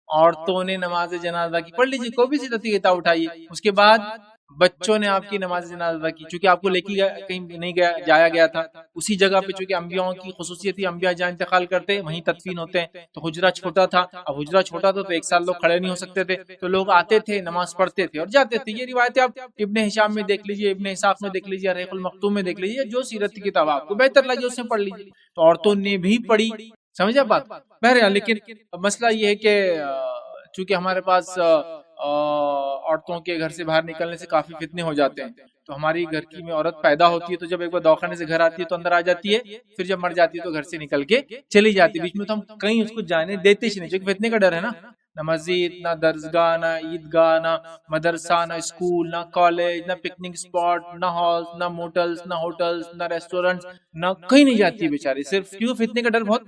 عورتوں نے نماز جنازہ کی, پڑھ لیجیے کوئی بھی سیرت کی کتاب اٹھائیے. اس کے بعد بچوں نے آپ کی نماز جنازہ ادا کی, چونکہ آپ کو لے کے کہیں نہیں جایا گیا تھا, اسی جگہ پہ چونکہ انبیاء کی خصوصیت تھی, انبیاء جہاں انتقال کرتے وہیں تدفین ہوتے ہیں. تو حجرہ چھوٹا تھا, اب حجرہ چھوٹا تھا تو 1 سال لوگ کھڑے نہیں ہو سکتے تھے, تو لوگ آتے تھے, نماز پڑھتے تھے اور جاتے تھے. یہ روایتیں آپ ابن ہشام میں دیکھ لیجیے, ابن اسحاق میں دیکھ لیجیے, رحیق المختوم میں دیکھ لیجیے, جو سیرت کی کتاب آپ کو بہتر لگے اس میں پڑھ لیجیے. تو عورتوں نے بھی پڑھی, سمجھا بات. بہرحال لیکن مسئلہ یہ ہے کہ چونکہ ہمارے پاس عورتوں کے گھر سے باہر نکلنے سے کافی فتنے ہو جاتے ہیں, تو ہماری گھر کی میں عورت پیدا ہوتی ہے تو جب ایک بار دواخانے سے گھر آتی ہے تو اندر آ جاتی ہے, پھر جب مر جاتی ہے تو گھر سے نکل کے چلی جاتی ہے. بیچ میں تو ہم کہیں اس کو جانے دیتے ہی نہیں, کیونکہ فتنے کا ڈر ہے نا. نہ مسجد, نہ درسگاہ, نہ عیدگاہ, نہ مدرسہ, نہ اسکول, نہ کالج, نہ پکنک اسپاٹ, نہ ہالز, نہ موٹلز, نہ ہوٹلز, نہ ریسٹورنٹس, نہ کہیں نہیں جاتی بیچاری, صرف کیوں فتنے کا ڈر بہت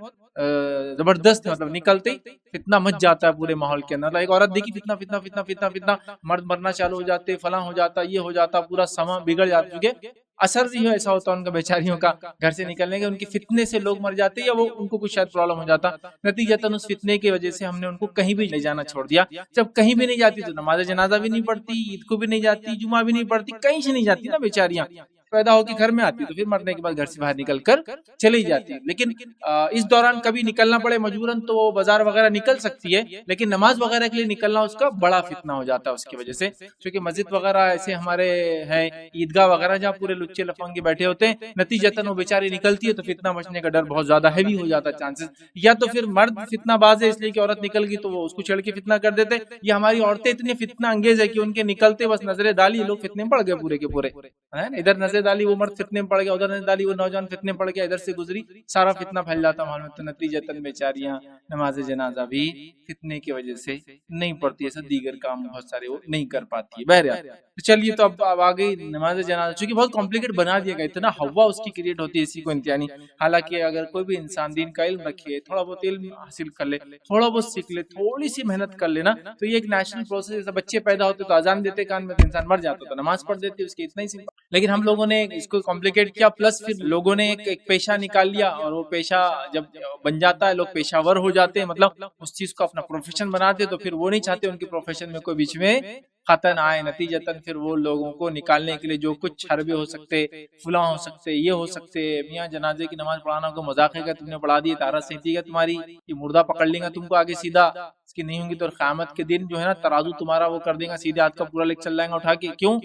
زبردست ہے. مطلب نکلتے ہی فتنہ مچ جاتا ہے پورے ماحول کے اندر. ایک عورت دیکھی فتنہ فتنہ فتنہ فتنہ فتنہ, مرد مرنا چالو ہو جاتے, فلاں ہو جاتا, یہ ہو جاتا, پورا سما بگڑ جاتا. کیونکہ اثر بھی ایسا ہوتا ہے ان کا بیچاریوں کا گھر سے نکلنے کے, ان کے فتنے سے لوگ مر جاتے یا وہ ان کو کچھ شاید پرابلم ہو جاتا. نتیجتاً اس فتنے کی وجہ سے ہم نے ان کو کہیں بھی لے جانا چھوڑ دیا. جب کہیں بھی نہیں جاتی تو نماز جنازہ بھی نہیں پڑھتی, عید کو بھی نہیں جاتی, جمعہ بھی نہیں پڑھتی, کہیں سے نہیں جاتی نا بیچاریاں. پیدا ہو کے گھر میں آتی تو پھر مرنے کے بعد گھر سے باہر نکل کر چلی جاتی. لیکن اس دوران کبھی نکلنا پڑے مجبوراً تو وہ بازار وغیرہ نکل سکتی ہے, لیکن نماز وغیرہ کے لیے نکلنا اس کا بڑا فتنہ ہو جاتا ہے اس کی وجہ سے. کیونکہ مسجد وغیرہ ایسے ہمارے ہیں, عیدگاہ وغیرہ جہاں پورے لچے لفنگے بیٹھے ہوتے ہیں, نتیجتاً وہ بیچاری نکلتی ہے تو فتنہ مچنے کا ڈر بہت زیادہ ہیوی ہو جاتا ہے چانسز. یا تو پھر مرد فتنہ باز ہے اس لیے کہ عورت نکل گئی تو وہ اس کو چھڑ کے فتنہ کر دیتے, یا ہماری عورتیں اتنی فتنہ انگیز ہے کہ ان کے نکلتے بس نظر ڈالی لوگ فتنے میں پڑ گئے پورے کے پورے. ادھر نظر ڈالی وہ مرد فتنے میں پڑ گیا, ادھر نظر ڈالی وہ نوجوان فتنے میں پڑ گیا, ادھر سے گزری, سارا فتنہ پھیل جاتا ہے. تو نتیجتاً بیچاریاں نماز جنازہ بھی فتنے کی وجہ سے نہیں پڑتی, ایسا دیگر کام بہت سارے وہ نہیں کر پاتی ہے. بہرحال چلیے تو اب آ گئی نماز جنازہ, چونکہ بہت کمپلیکیٹ بنا دیا گیا, اتنا ہوا اس کی کریٹ ہوتی ہے اسی کو انتہائی. حالانکہ اگر کوئی بھی انسان دین کا علم رکھے, تھوڑا بہت علم حاصل کر لے, تھوڑا بہت سیکھ لے, تھوڑی سی محنت کر لینا, تو یہ ایک نیشنل پروسیس. جیسا بچے پیدا ہوتے تو اذان دیتے کان میں تو انسان مر جاتا, تو نماز پڑھ دیتے, اس کے اتنا ہی سمپل. لیکن ہم لوگوں نے اس کو کمپلیکیٹ کیا، پلس پھر لوگوں نے ایک پیشہ نکال لیا، اور وہ پیشہ جب بن جاتا ہے لوگ پیشہ ور ہو جاتے ہیں، مطلب اس چیز کو اپنا پروفیشن بناتے، تو پھر وہ نہیں چاہتے ان کے پروفیشن میں کوئی بیچ میں خطن آئے، نتیجتاً پھر وہ لوگوں کو نکالنے کے لیے جو کچھ حربے ہو سکتے، فلاں ہو سکتے، یہ ہو سکتے، میاں جنازے کی نماز پڑھانا کو مذاق ہے، تم نے پڑھا دی، تارہ سہتی ہے تمہاری، یہ مردہ پکڑ لیں گا تم کو آگے سیدھا، اس کی نہیں ہوں گی تو قیامت کے دن جو ہے نا ترازو تمہارا وہ کر دے گا، سیدھے ہاتھ کا پورا لے چل جائے گا اٹھا کے، کیوں؟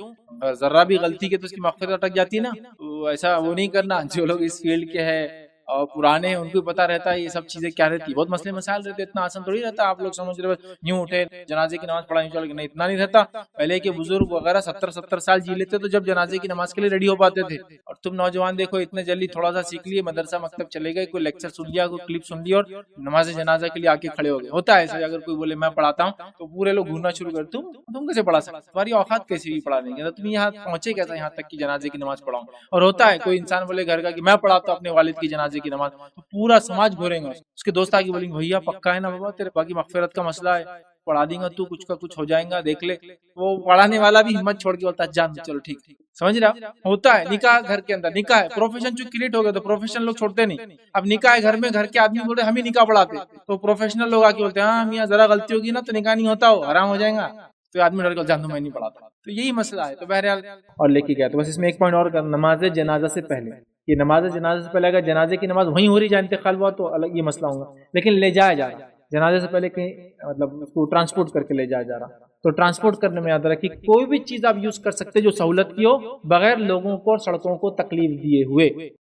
ذرہ بھی غلطی کے تو اس کی مغفرت اٹک جاتی ہے نا، تو ایسا وہ نہیں کرنا۔ جو لوگ اس فیلڈ کے ہے اور پرانے ہیں ان کو پتا رہتا ہے یہ سب چیزیں کیا رہتی، بہت مسئلے مسائل رہتے، اتنا آسان تھوڑی رہتا، آپ لوگ سمجھ رہے ہو یوں اٹھے جنازے کی نماز پڑھا چل کے، نہیں اتنا نہیں رہتا۔ پہلے کے بزرگ وغیرہ 70 سال جی لیتے تو جب جنازے کی نماز کے لیے ریڈی ہو پاتے تھے، اور تم نوجوان دیکھو اتنے جلدی تھوڑا سا سیکھ لیے، مدرسہ مکتب چلے گئے، کوئی لیکچر سن لیا، کوئی کلپ سن لی اور نماز جنازہ کے لیے آ کے کھڑے ہو گئے۔ ہوتا ہے ایسا، اگر کوئی بولے میں پڑھاتا ہوں تو پورے لوگ گھورنا شروع کر، تم کیسے پڑھا سکتے، تمہاری اوقات کیسے بھی پڑھا دیں گے، تم یہاں پہنچے کیسا یہاں تک کہ جنازے کی نماز پڑھاؤں۔ اور ہوتا ہے کوئی انسان بولے گھر کا کہ میں پڑھاتا ہوں اپنے والد کی جنازے کی نماز، تو پورا سماج گھوریں گا، اس کے دوست آگے بولیں گے بھیا پکا ہے نا بابا، تیرے باقی مغفرت کا مسئلہ ہے، پڑھا دیں گا تو کچھ کا کچھ ہو جائے گا، دیکھ لے۔ وہ پڑھانے والا بھی ہمت چھوڑ کے بولتا ہے جان چلو ٹھیک، سمجھ رہا ہوتا ہے۔ نکاح گھر کے اندر نکاح ہے، پروفیشن جو کریٹ ہو گیا تو پروفیشن لوگ چھوڑتے نہیں، اب نکاح ہے گھر میں، گھر کے آدمی بولتے ہم ہی نکاح پڑھاتے، تو پروفیشنل لوگ آ کے بولتے ہیں ہاں میاں ذرا غلطی ہوگی نا تو نکاح نہیں ہوتا، ہو حرام ہو جائے گا، تو آدمی ڈر کر جان دو میں نہیں پڑھاتا، تو یہی مسئلہ ہے۔ تو بہرحال اور لے کے گیا، تو بس اس میں ایک پوائنٹ اور کر، نماز جنازہ سے پہلے، یہ نماز جنازہ سے پہلے اگر جنازے کی نماز وہیں ہو رہی جائے انتقال ہوا تو الگ یہ مسئلہ ہوگا، لیکن لے جایا جا رہا جنازے سے پہلے کہیں مطلب اس کو ٹرانسپورٹ کر کے لے جایا جا رہا، تو ٹرانسپورٹ کرنے میں یاد رکھیے کوئی بھی چیز آپ یوز کر سکتے جو سہولت کی ہو، بغیر لوگوں کو اور سڑکوں کو تکلیف دیے ہوئے۔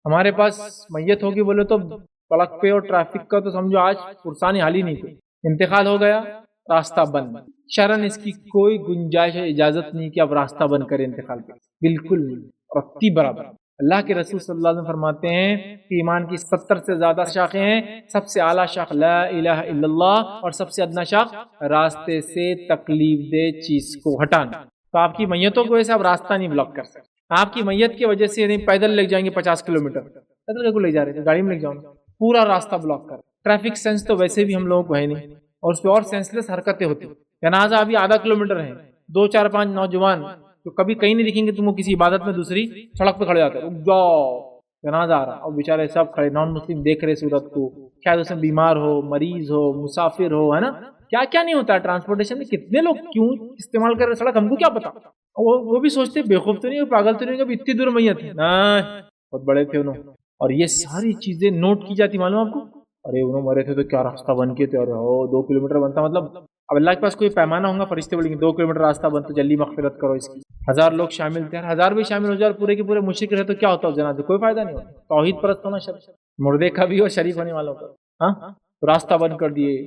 ہمارے پاس میت ہوگی بولے تو سڑک پہ اور ٹریفک کا تو سمجھو آج پرسانی حال ہی نہیں تھی، انتقال ہو گیا راستہ بند، شرعاً اس کی کوئی گنجائش اجازت نہیں کہ آپ راستہ بند کریں انتقال پہ، بالکل نہیں، رتی برابر۔ اللہ کے رسول صلی اللہ علیہ وسلم فرماتے ہیں کہ ایمان کی 70 سے زیادہ شاخیں ہیں، سب سے اعلیٰ شاخ لا الہ الا اللہ، اور سب سے ادنا شاخ راستے سے تکلیف دہ چیز کو ہٹانا۔ تو آپ کی میتوں کی وجہ سے آپ راستہ نہیں بلاک کر سکتے، آپ کی میت کی وجہ سے یعنی پیدل لے جائیں گے 50 کلومیٹر، پیدل کو لے جا رہے تھے گاڑی میں لے جاؤں، پورا راستہ بلاک کر۔ ٹریفک سینس تو ویسے بھی ہم لوگوں کو ہے نہیں، اور اس پہ اور سینسلیس حرکتیں ہوتی، جنازہ ابھی آدھا کلومیٹر ہے، 2 4 5 نوجوان تو کبھی کہیں نہیں دکھیں گے تم کو کسی عبادت میں، دوسری سڑک پہ کھڑے جاتے رک جاؤ جنازہ آ رہا، اور بیچارے سب کھڑے، نان مسلم دیکھ رہے صورت کو، شاید اس میں بیمار ہو، مریض ہو، مسافر ہو، ہے نا، کیا کیا نہیں ہوتا ہے ٹرانسپورٹیشن میں، کتنے لوگ کیوں استعمال کر رہے سڑک، ہم کو کیا پتا، وہ بھی سوچتے بے خوف تو نہیں، پاگل تو نہیں کہ اتنی دور میت ہے، بہت بڑے تھے انہوں، اور یہ ساری چیزیں نوٹ کی جاتی، معلوم آپ کو، ارے انہوں مرے تھے تو کیا راستہ بن کے تھے، ارے 2 کلومیٹر بنتا، مطلب اب اللہ کے پاس کوئی پیمانہ ہوگا، فرشتے بولیں گے 2 کلومیٹر راستہ بن تو جلدی مغفرت کرو اس کی، 1000 لوگ شامل تھے، 1000 بھی شامل ہو جائے اور پورے کے پورے مشرک رہے تو کیا ہوتا ہے جنازے، کوئی فائدہ نہیں ہوتا، توحید پرست ہونا شرط، مردے کا بھی اور شریک ہونے والوں کا، ہاں راستہ بند کر دیے،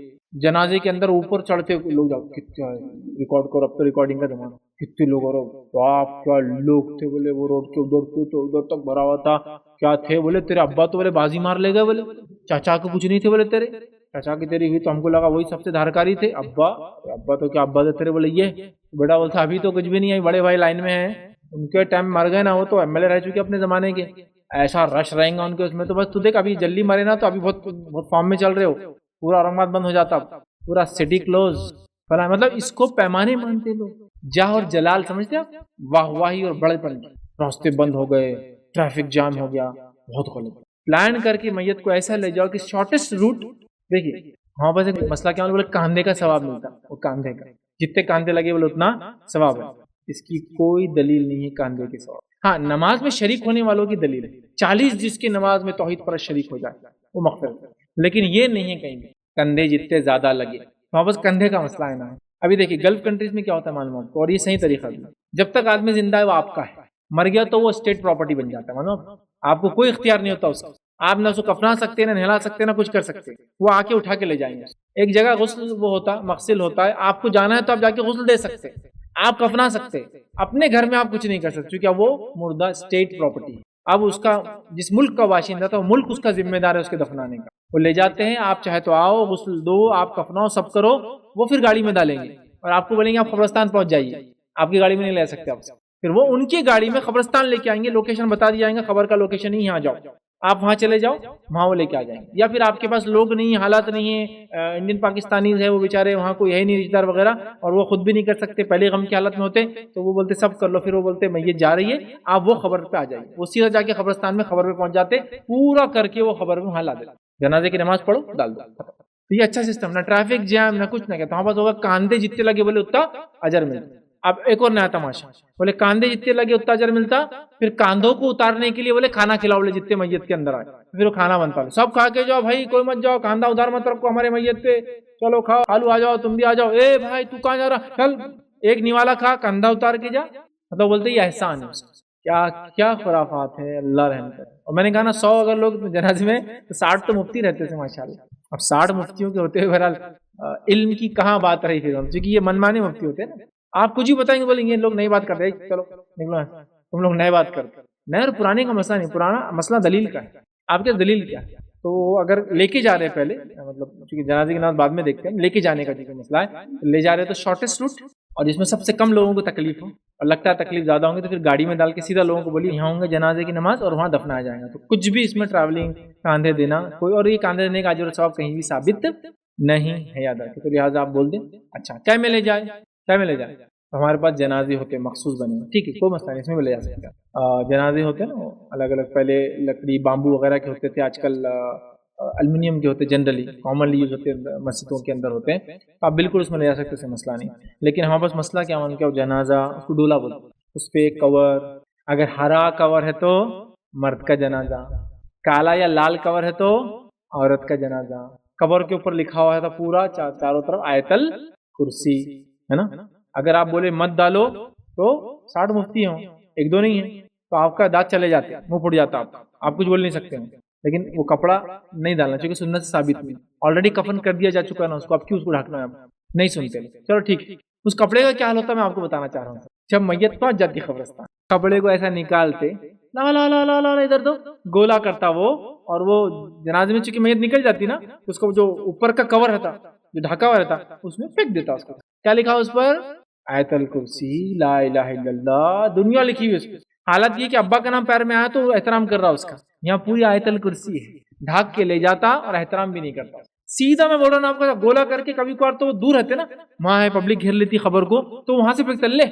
جنازے کے اندر اوپر چڑھتے لوگ جاؤ، کتنے ریکارڈ کرو، اب تو ریکارڈنگ کا زمانہ، کتنے لوگ، اور باپ کیا لوگ تھے، بولے وہ روڈ کے ادھر تک بھرا ہوا تھا، کیا تھے، بولے تیرے ابا تو بولے بازی مار لے گئے، بولے چاچا کو کچھ نہیں تھے، بولے تیرے چاچا کی تیری ہوئی تو ہم کو لگا وہی سب سے دھارکاری تھے، ابا تو کیا ابا تھے تیرے، بولے یہ بیٹا بولتا ابھی تو کچھ بھی نہیں ہے، بڑے بھائی لائن میں ہیں، ان کے ٹائم مر گئے نا، وہ تو ایم ایل اے رہ چکے اپنے زمانے کے، ایسا رش رہیں گا ان کے اس میں، تو بس تو دیکھ ابھی جلدی مرے نا تو ابھی بہت فارم میں چل رہے ہو، پورا اورنگ آباد بند ہو جاتا، پورا سٹی کلوز، مطلب اس کو پیمانے مانتے لوگ، جاہ اور جلال سمجھتے آپ، واہ واہی اور بڑے پن، راستے بند ہو گئے، ٹریفک جام ہو گیا، بہت غلط، پلان کر کے میت کو ایسا لے جاؤ کہ شارٹیسٹ روٹ، دیکھیے ہاں بس ایک مسئلہ کیا بولے کاندھے کا ثواب ملتا، وہ کاندھے کا جتنے کاندھے لگے بولے اتنا ثواب ہے، اس کی کوئی دلیل نہیں ہے کاندھے کے ثواب، ہاں نماز میں شریک ہونے والوں کی دلیل ہے، 40 جس کی نماز میں توحید پر شریک ہو جائے وہ مغفرت ہے، لیکن یہ نہیں ہے کہیں بھی کندھے جتنے زیادہ لگے، وہاں بس کندھے کا مسئلہ ہے نا۔ ابھی دیکھیے گلف کنٹریز میں کیا ہوتا ہے معلوم آپ کو، اور یہ صحیح طریقہ ہے، جب تک آدمی زندہ ہے وہ آپ کا ہے، مر گیا تو وہ اسٹیٹ پراپرٹی بن جاتا ہے، معلوم آپ کو کوئی اختیار نہیں ہوتا اس کا، آپ نہ اس کو کفنا سکتے، نہ نہلا سکتے، نہ کچھ کر سکتے، وہ آ کے اٹھا کے لے جائیں گے، ایک جگہ غسل وہ ہوتا مغسل ہوتا ہے، آپ کو جانا ہے تو آپ جا کے غسل دے سکتے، آپ کفنا سکتے، اپنے گھر میں آپ کچھ نہیں کر سکتے کیونکہ وہ مردہ اسٹیٹ پراپرٹی، اب اس کا جس ملک کا باشندہ تھا وہ ملک اس کا ذمہ دار ہے اس کے دفنانے کا، وہ لے جاتے ہیں، آپ چاہے تو آؤ غسل دو، آپ کفناؤ، سب کرو، وہ پھر گاڑی میں ڈالیں گے اور آپ کو بولیں گے آپ قبرستان پہنچ جائیے، آپ کی گاڑی میں نہیں لے سکتے آپ سے، پھر وہ ان کی گاڑی میں قبرستان لے کے آئیں گے، لوکیشن بتا دیا جائے گا، خبر کا لوکیشن ہی یہاں جاؤ، آپ وہاں چلے جاؤ، وہاں وہ لے کے آ جائیں گے. یا پھر آپ کے پاس لوگ نہیں ہیں، حالات نہیں ہیں، انڈین پاکستانیز ہے وہ بیچارے، وہاں کوئی ہے نہیں رشتہ دار وغیرہ، اور وہ خود بھی نہیں کر سکتے، پہلے غم کی حالت میں ہوتے، تو وہ بولتے سب کر لو. پھر وہ بولتے میت جا رہی ہے، آپ وہ خبر پہ آ جائیے. وہ سیدھا جا کے قبرستان میں خبر پہ پہنچ جاتے، پورا کر کے وہ خبر میں وہاں لا دیتے، جنازے کی نماز پڑھو ڈال دو. تو یہ اچھا سسٹم، نہ ٹریفک جام نہ کچھ نہ کہتا. وہاں پاس ہوگا کاندھے جتنے لگے بولے اتنا اجر ملتا. اب ایک اور نیا تماشا، بولے کاندھے جتنے لگے اتنا اجر ملتا، پھر کاندھوں کو اتارنے کے لیے بولے کھانا کھلاؤ لے جتنے میت کے اندر آئے، پھر وہ کھانا بنتا ہے. سب کھا کے جاؤ بھائی، کوئی مت جاؤ، کاندھا ادھار مت رکھو ہمارے میت پہ، چلو کھاؤ، آلو آ جاؤ، تم بھی آ جاؤ. اے بھائی تو کہاں جا رہا، چل ایک نیوالا کھا، کاندھا اتار کے جا. مطلب بولتے یہ احسان ہے. کیا کیا خرافات ہے، اللہ رحم کرے. اور میں نے کہا نا 100 اگر لوگ جنازے میں تو 60 تو مفتی رہتے تھے ماشاءاللہ. اب 60 مفتیوں کے ہوتے ہوئے بہرحال علم کی کہاں بات رہی تھی، کیونکہ یہ منمانے مفتی ہوتے ہیں نا. آپ کچھ ہی بتائیں گے بولیں گے لوگ نئی بات کرتے، چلو نکلو تم لوگ نئے بات کرتے. نئے اور پرانے کا مسئلہ نہیں، پرانا مسئلہ دلیل کا ہے. آپ کے دلیل کیا ہے؟ تو اگر لے کے جا رہے ہیں پہلے، مطلب چونکہ جنازے کی نماز بعد میں دیکھتے ہیں، لے کے جانے کا جو مسئلہ ہے، لے جا رہے تو شارٹیسٹ روٹ اور جس میں سب سے کم لوگوں کو تکلیف ہو، اور لگتا ہے تکلیف زیادہ ہوں گے تو پھر گاڑی میں ڈال کے سیدھا لوگوں کو بولیے یہاں ہوں گے جنازے کی نماز اور وہاں دفنایا جائے گا. تو کچھ بھی اس میں ٹریولنگ، کاندھے دینا کوئی، اور یہ کاندھے دینے کا اجر و ثواب کہیں بھی ثابت نہیں ہے، یاد رکھیں. تو لہٰذا آپ بول دیں اچھا کیا میں لے جائے، کیا میں لے جائے. ہمارے پاس جنازے ہوتے ہیں مخصوص بنے ہوئے، ٹھیک ہے کوئی مسئلہ نہیں، اس میں بھی لے جا سکتے ہیں. جنازے ہوتے ہیں نا الگ الگ، پہلے لکڑی بامبو وغیرہ کے ہوتے تھے، آج کل الومینیم کے ہوتے، جنرلی کامنلی یوز ہوتے ہیں، مسجدوں کے اندر ہوتے ہیں. آپ بالکل اس میں لے جا سکتے ہیں، مسئلہ نہیں. لیکن ہمارے پاس مسئلہ کیا مان کے جنازہ، اس کو ڈولا بولتے، اس پہ کور، اگر ہرا کور ہے تو مرد کا جنازہ، کالا یا لال کور ہے تو عورت کا جنازہ. کور کے اوپر لکھا ہوا ہے تو پورا چاروں طرف آیت الکرسی ہے نا. اگر آپ بولے مت ڈالو تو 60 مفتی ہوں، ایک دو نہیں ہے، تو آپ کا دانت چلے جاتے، منہ پھٹ جاتا، آپ کچھ بول نہیں سکتے ہیں. لیکن وہ کپڑا نہیں ڈالنا چاہیے، سنت سے ثابت نہیں، آلریڈی کفن کر دیا جا چکا ہے نا اس کو، آپ کیوں اس کو ڈھکنا ہے، آپ نہیں سنتے. چلو ٹھیک، اس کپڑے کا کیا حال ہوتا ہے میں آپ کو بتانا چاہ رہا ہوں. جب میت پہنچ جاتی قبرستان، کپڑے کو ایسا نکالتے، لا لا لا لا لا ادھر دو، گولا کرتا وہ، اور وہ جنازے میں چونکہ میت نکل جاتی نا، اس کو جو اوپر کا کور رہتا، جو ڈھکا ہوا رہتا، اس میں پھینک دیتا. اس کو کیا لکھا اس پر، آیت الکرسی، لا الہ الا اللہ، دنیا لکھی ہوئی اس پہ. حالت یہ کہ ابا کا نام پیر میں آیا تو احترام کر رہا اس کا، یہاں پوری آیت الکرسی ہے، ڈھاک کے لے جاتا اور احترام بھی نہیں کرتا. سیدھا میں بول رہا ہوں آپ کو، گولا کر کے کبھی کبھار تو وہ دور رہتے نا، وہاں ہے پبلک گھیر لیتی خبر کو، تو وہاں سے پھینکتا، لے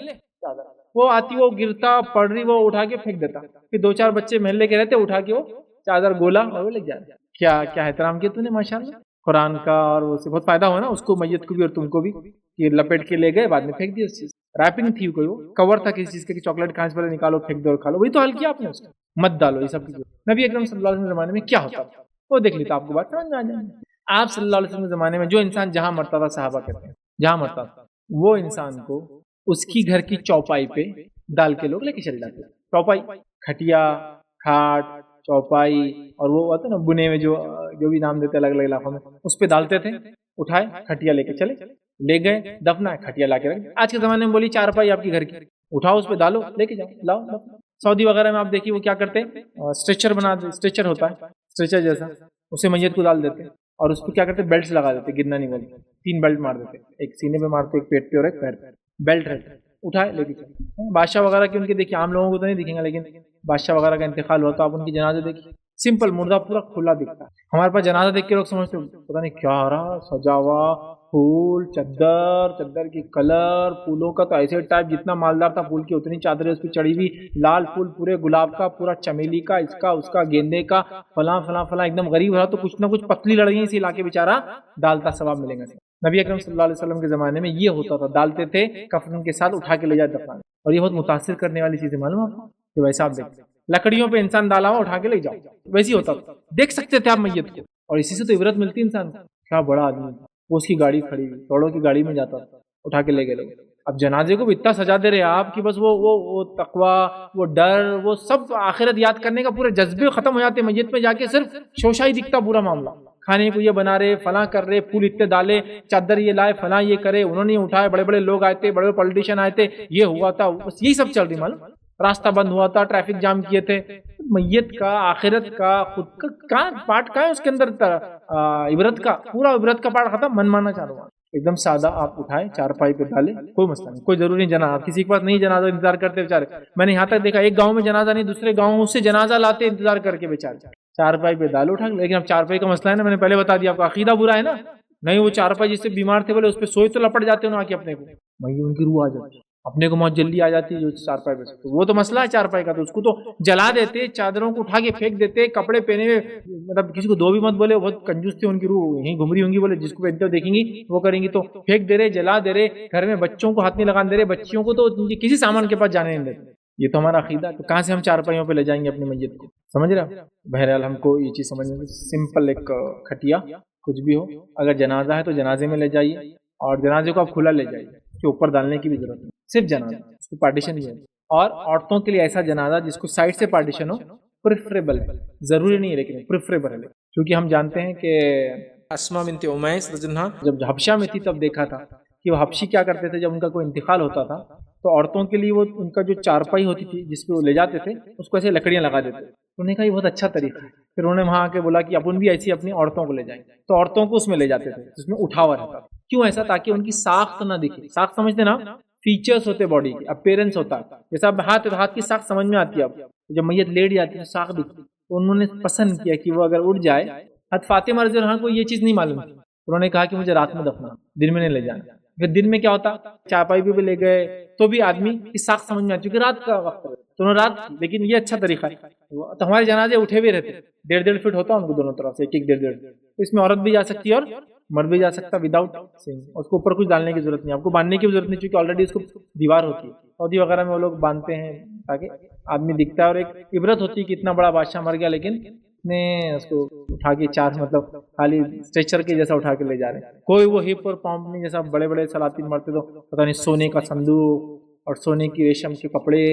وہ آتی، وہ گرتا پڑ رہی، وہ اٹھا کے پھینک دیتا. پھر 2-4 بچے محلے کے رہتے، اٹھا کے وہ چادر گولا اور وہ لے جاتے. کیا کیا احترام کیا تو نے ماشاءاللہ قرآن کا، اور اس سے بہت فائدہ ہوا نا اس کو، میت کو بھی اور تم کو بھی. یہ لپیٹ کے لے گئے، بعد میں پھینک دی. اس چیز ریپنگ تھی، کوئی وہ کور تھا کسی چیز کا کہ چاکلیٹ کھانے سے پہلے نکالو پھینک دو اور کھا لو، وہی تو حل کیا آپ نے اس کو، مت ڈالو. یہ سب کی نبی اکرم صلی اللہ علیہ وسلم زمانے میں کیا ہوتا تھا وہ دیکھ لیتا، آپ کو بات سمجھ میں آ جائے گی. آپ صلی اللہ علیہ وسلم کے زمانے میں جو انسان جہاں مرتا تھا، صحابہ کہتے ہیں جہاں مرتا تھا، وہ انسان کو اس کی گھر کی چوپائی پہ ڈال کے لوگ لے کے چلے جاتے. چوپائی، کھٹیا، کھاٹ، چوپائی، اور وہ ہوتا ہے نا بنے میں جو بھی نام دیتے الگ الگ علاقوں میں، اس پہ ڈالتے تھے. اٹھائے کھٹیا لے کے چلے، لے گئے دفنا ہے، کھٹیا لا کے رکھ. آج کے زمانے میں بولی چارپائی آپ کی گھر کی، اٹھاؤ اس پہ ڈالو، لے کے جاؤ، لاؤ. سعودی وغیرہ میں آپ دیکھیے وہ کیا کرتے ہیں، اسٹریچر بنا دے، اسٹریچر ہوتا ہے اسٹریچر جیسا، اسے میت کو ڈال دیتے اور اس کو کیا کرتے، بیلٹس لگا دیتے، گرنا نہیں بولتے. 3 بیلٹ مار دیتے، ایک سینے پہ مارتے، ایک پیٹ پہ اور ایک پیر پہ، بیلٹ رہتے. اٹھائے لے کے چلے. بادشاہ وغیرہ کی ان کے دیکھیے، عام لوگوں کو تو نہیں دکھیں گا، لیکن بادشاہ وغیرہ کا انتقال ہوا تو آپ ان کی جنازے دیکھیے، سمپل مردہ پورا کھلا دکھتا ہے. ہمارے پاس جنازہ دیکھ کے لوگ سمجھتے پتہ نہیں کیا آ رہا، سجا ہوا پھول، چادر کی کلر، پھولوں کا تو ایسے ٹائپ، جتنا مالدار تھا پھول کی اتنی چادریں اس پہ چڑھی ہوئی، لال پھول پورے گلاب کا، پورا چمیلی کا، اس کا گیندے کا، فلاں فلاں فلاں. ایک دم غریب رہا تو کچھ نہ کچھ پتلی لڑکیاں اسی علاقے بیچارہ ڈالتا، ثواب ملے گا. نبی اکرم صلی اللہ علیہ وسلم کے زمانے میں یہ ہوتا تھا، ڈالتے تھے کفن کے ساتھ، اٹھا کے لے جاتے دفنانے. اور یہ بہت متاثر کرنے والی چیز ہے، معلوم آپ کو، کہ ویسا آپ دیکھتے لکڑیوں پہ انسان ڈالا ہوا اٹھا کے لے جاؤ، ویسے ہی ہوتا تھا، دیکھ سکتے تھے آپ میت کو. اور اسی سے تو عبرت ملتی انسان کو. کیا بڑا آدمی، وہ اس کی گاڑی کھڑی ہوئی، توڑوں کی گاڑی میں جاتا تھا، اٹھا کے لے گئے لوگ. اب جنازے کو بھی اتنا سجا دے رہے آپ کی، بس وہ تقوی، وہ ڈر، وہ سب آخرت یاد کرنے کا پورے جذبے ختم ہو جاتے. میت میں جا کے صرف شوشا ہی دکھتا پورا معاملہ. کھانے کو یہ بنا رہے، فلاں کر رہے، پھول اتنے ڈالے، چادر یہ لائے، فلاں یہ کرے، انہوں نے اٹھائے، بڑے بڑے لوگ آئے تھے، بڑے بڑے پولیٹیشین آئے تھے، یہ ہوا تھا، بس یہی سب چل رہی. معلوم راستہ بند ہوا تھا، ٹریفک جام کیے تھے. میت کا، آخرت کا، خود کا کہاں پارٹ کا ہے اس کے اندر، عبرت کا پورا عبرت کا پارٹ ختم. من مانا چاہ رہا ہوں ایک دم سادہ، آپ اٹھائے چارپائی پہ ڈالے، کوئی مسئلہ نہیں، کوئی ضروری نہیں جنازہ، کسی کے پاس نہیں جنازہ انتظار کرتے بیچارے. میں نے یہاں تک دیکھا ایک گاؤں میں جنازہ نہیں، دوسرے گاؤں سے جنازہ لاتے انتظار کر کے بیچارے. چارپائی پہ دال اٹھا، لیکن اب چارپائی کا مسئلہ ہے نا، میں نے پہلے بتا دیا آپ کا عقیدہ برا ہے نا، نہیں وہ چارپائی جس سے بیمار تھے بولے اس پہ سوئے تو لپٹ جاتے انہوں آ کے اپنے کو، وہی ان کی روح آ جاتی، اپنے کو موت جلدی آ جاتی ہے جو چارپائی پہ، تو وہ تو مسئلہ ہے چارپائی کا، تو اس کو تو جلا دیتے، چادروں کو اٹھا کے پھینک دیتے، کپڑے پہنے ہوئے، مطلب کسی کو دو بھی مت بولے، بہت کنجوس تھے، ان کی روح یہیں گھوم رہی ہوں گی، بولے جس کو پہنتے ہو دیکھیں گی وہ کریں گی، تو پھینک دے رہے، جلا دے رہے، گھر میں بچوں کو ہاتھ نہیں لگانے دے رہے، بچیوں کو تو کسی سامان کے پاس جانے نہیں دیتے، یہ تو ہمارا عقیدہ، تو کہاں سے ہم چارپائیوں پہ لے جائیں گے اپنی میت کو، سمجھ رہے؟ بہرحال ہم کو یہ چیز سمجھنے کی سمپل ایک کھٹیا کچھ بھی ہو، اگر جنازہ ہے تو جنازے میں لے جائیے، اور جنازے کو آپ کھلا لے جائیے، اس کے اوپر ڈالنے کی بھی ضرورت نہیں، صرف جنازہ، اس کو پارٹیشن نہیں ہے، اور عورتوں کے لیے ایسا جنازہ جس کو سائڈ سے پارٹیشن ہو پریفریبل ہے، ضروری نہیں ہے لیکن پریفریبل ہے، کیونکہ ہم جانتے ہیں کہ اسما بنت امیس رضی اللہ عنہا جب حبشہ میں تھی تب دیکھا تھا کہ وہ حبشی کیا کرتے تھے، جب ان کا کوئی انتقال ہوتا تھا تو عورتوں کے لیے وہ ان کا جو چارپائی ہوتی تھی جس پہ وہ لے جاتے تھے اس کو ایسے لکڑیاں لگا دیتے، انہوں نے کہا یہ بہت اچھا طریقہ ہے، پھر انہوں نے وہاں آ کے بولا کہ اپن بھی ایسی اپنی عورتوں کو لے جائیں، تو عورتوں کو اس میں لے جاتے تھے جس میں اٹھاوا رہتا، کیوں ایسا؟ تاکہ ان کی ساخت نہ دکھے، ساخت سمجھتے نا، فیچرز ہوتے باڈی کے، اپیرنس ہوتا، جیسا ہاتھ کی ساخت سمجھ میں آتی ہے، اب جب میت لیٹ جاتی ہے ساخت دکھتی، تو انہوں نے پسند کیا کہ وہ اگر اٹھ جائے، حضرت فاطمہ رضی اللہ عنہا کو یہ چیز نہیں معلوم تھی، انہوں نے کہا کہ مجھے رات میں دفنا، دن میں نہیں لے جانا، پھر دن میں کیا ہوتا، چارپائی بھی لے گئے تو بھی آدمی کی ساخت سمجھ میں آتی، کیونکہ رات کا وقت ہے تو انہوں رات، لیکن یہ اچھا طریقہ ہے، تو ہمارے جنازے اٹھے بھی رہتے، 1.5 فٹ ہوتا ان کو دونوں طرف سے، ایک 1.5 تو اس میں عورت بھی جا سکتی ہے اور مرد بھی جا سکتا وداؤٹ سنگ، اس کو اوپر کچھ ڈالنے کی ضرورت نہیں، آپ کو باندھنے کی بھی ضرورت نہیں، کیونکہ آلریڈی اس کو دیوار ہوتی ہے، سعودی وغیرہ میں وہ لوگ باندھتے ہیں تاکہ آدمی دکھتا ہے، اور ایک عبرت ہوتی ہے کہ اتنا بڑا بادشاہ مر گیا لیکن نے اس کو اٹھا کے چار، مطلب خالی اسٹریچر کے جیسا اٹھا کے لے جا رہے ہیں، کوئی وہ ہپ اور پمپ نہیں، جیسا بڑے بڑے سلاطین مرتے تو پتہ نہیں سونے کا صندوق اور سونے کی ریشم کے کپڑے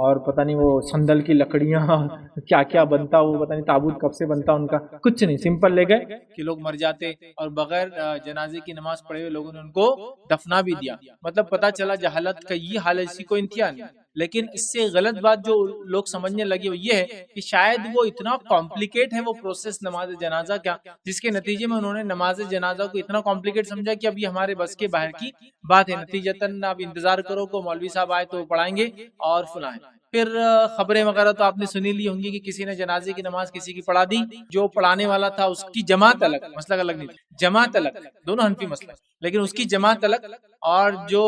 اور پتہ نہیں وہ سندل کی لکڑیاں کیا کیا بنتا، وہ پتہ نہیں تابوت کب سے بنتا ان کا، کچھ نہیں، سمپل لے گئے کہ لوگ مر جاتے اور بغیر جنازے کی نماز پڑھے ہوئے لوگوں نے ان کو دفنا بھی دیا، مطلب پتہ چلا جہالت کا یہ حال اسی کو انتہا نہیں، لیکن اس سے غلط بات جو لوگ سمجھنے لگے وہ یہ ہے کہ شاید وہ اتنا کمپلیکیٹ ہے وہ پروسیس نماز جنازہ کا، جس کے نتیجے میں انہوں نے نماز جنازہ کو اتنا کمپلیکیٹ سمجھا کہ اب یہ ہمارے بس کے باہر کی بات ہے، نتیجتاً اب انتظار کرو کو مولوی صاحب آئے تو پڑھائیں گے اور فلائیں، پھر خبریں وغیرہ تو آپ نے سنی لی ہوں گی کہ کسی نے جنازے کی نماز کسی کی پڑھا دی، جو پڑھانے والا تھا اس کی جماعت الگ، مسئلہ الگ نہیں، جماعت الگ، دونوں حنفی مسئلہ، لیکن اس کی جماعت الگ، اور جو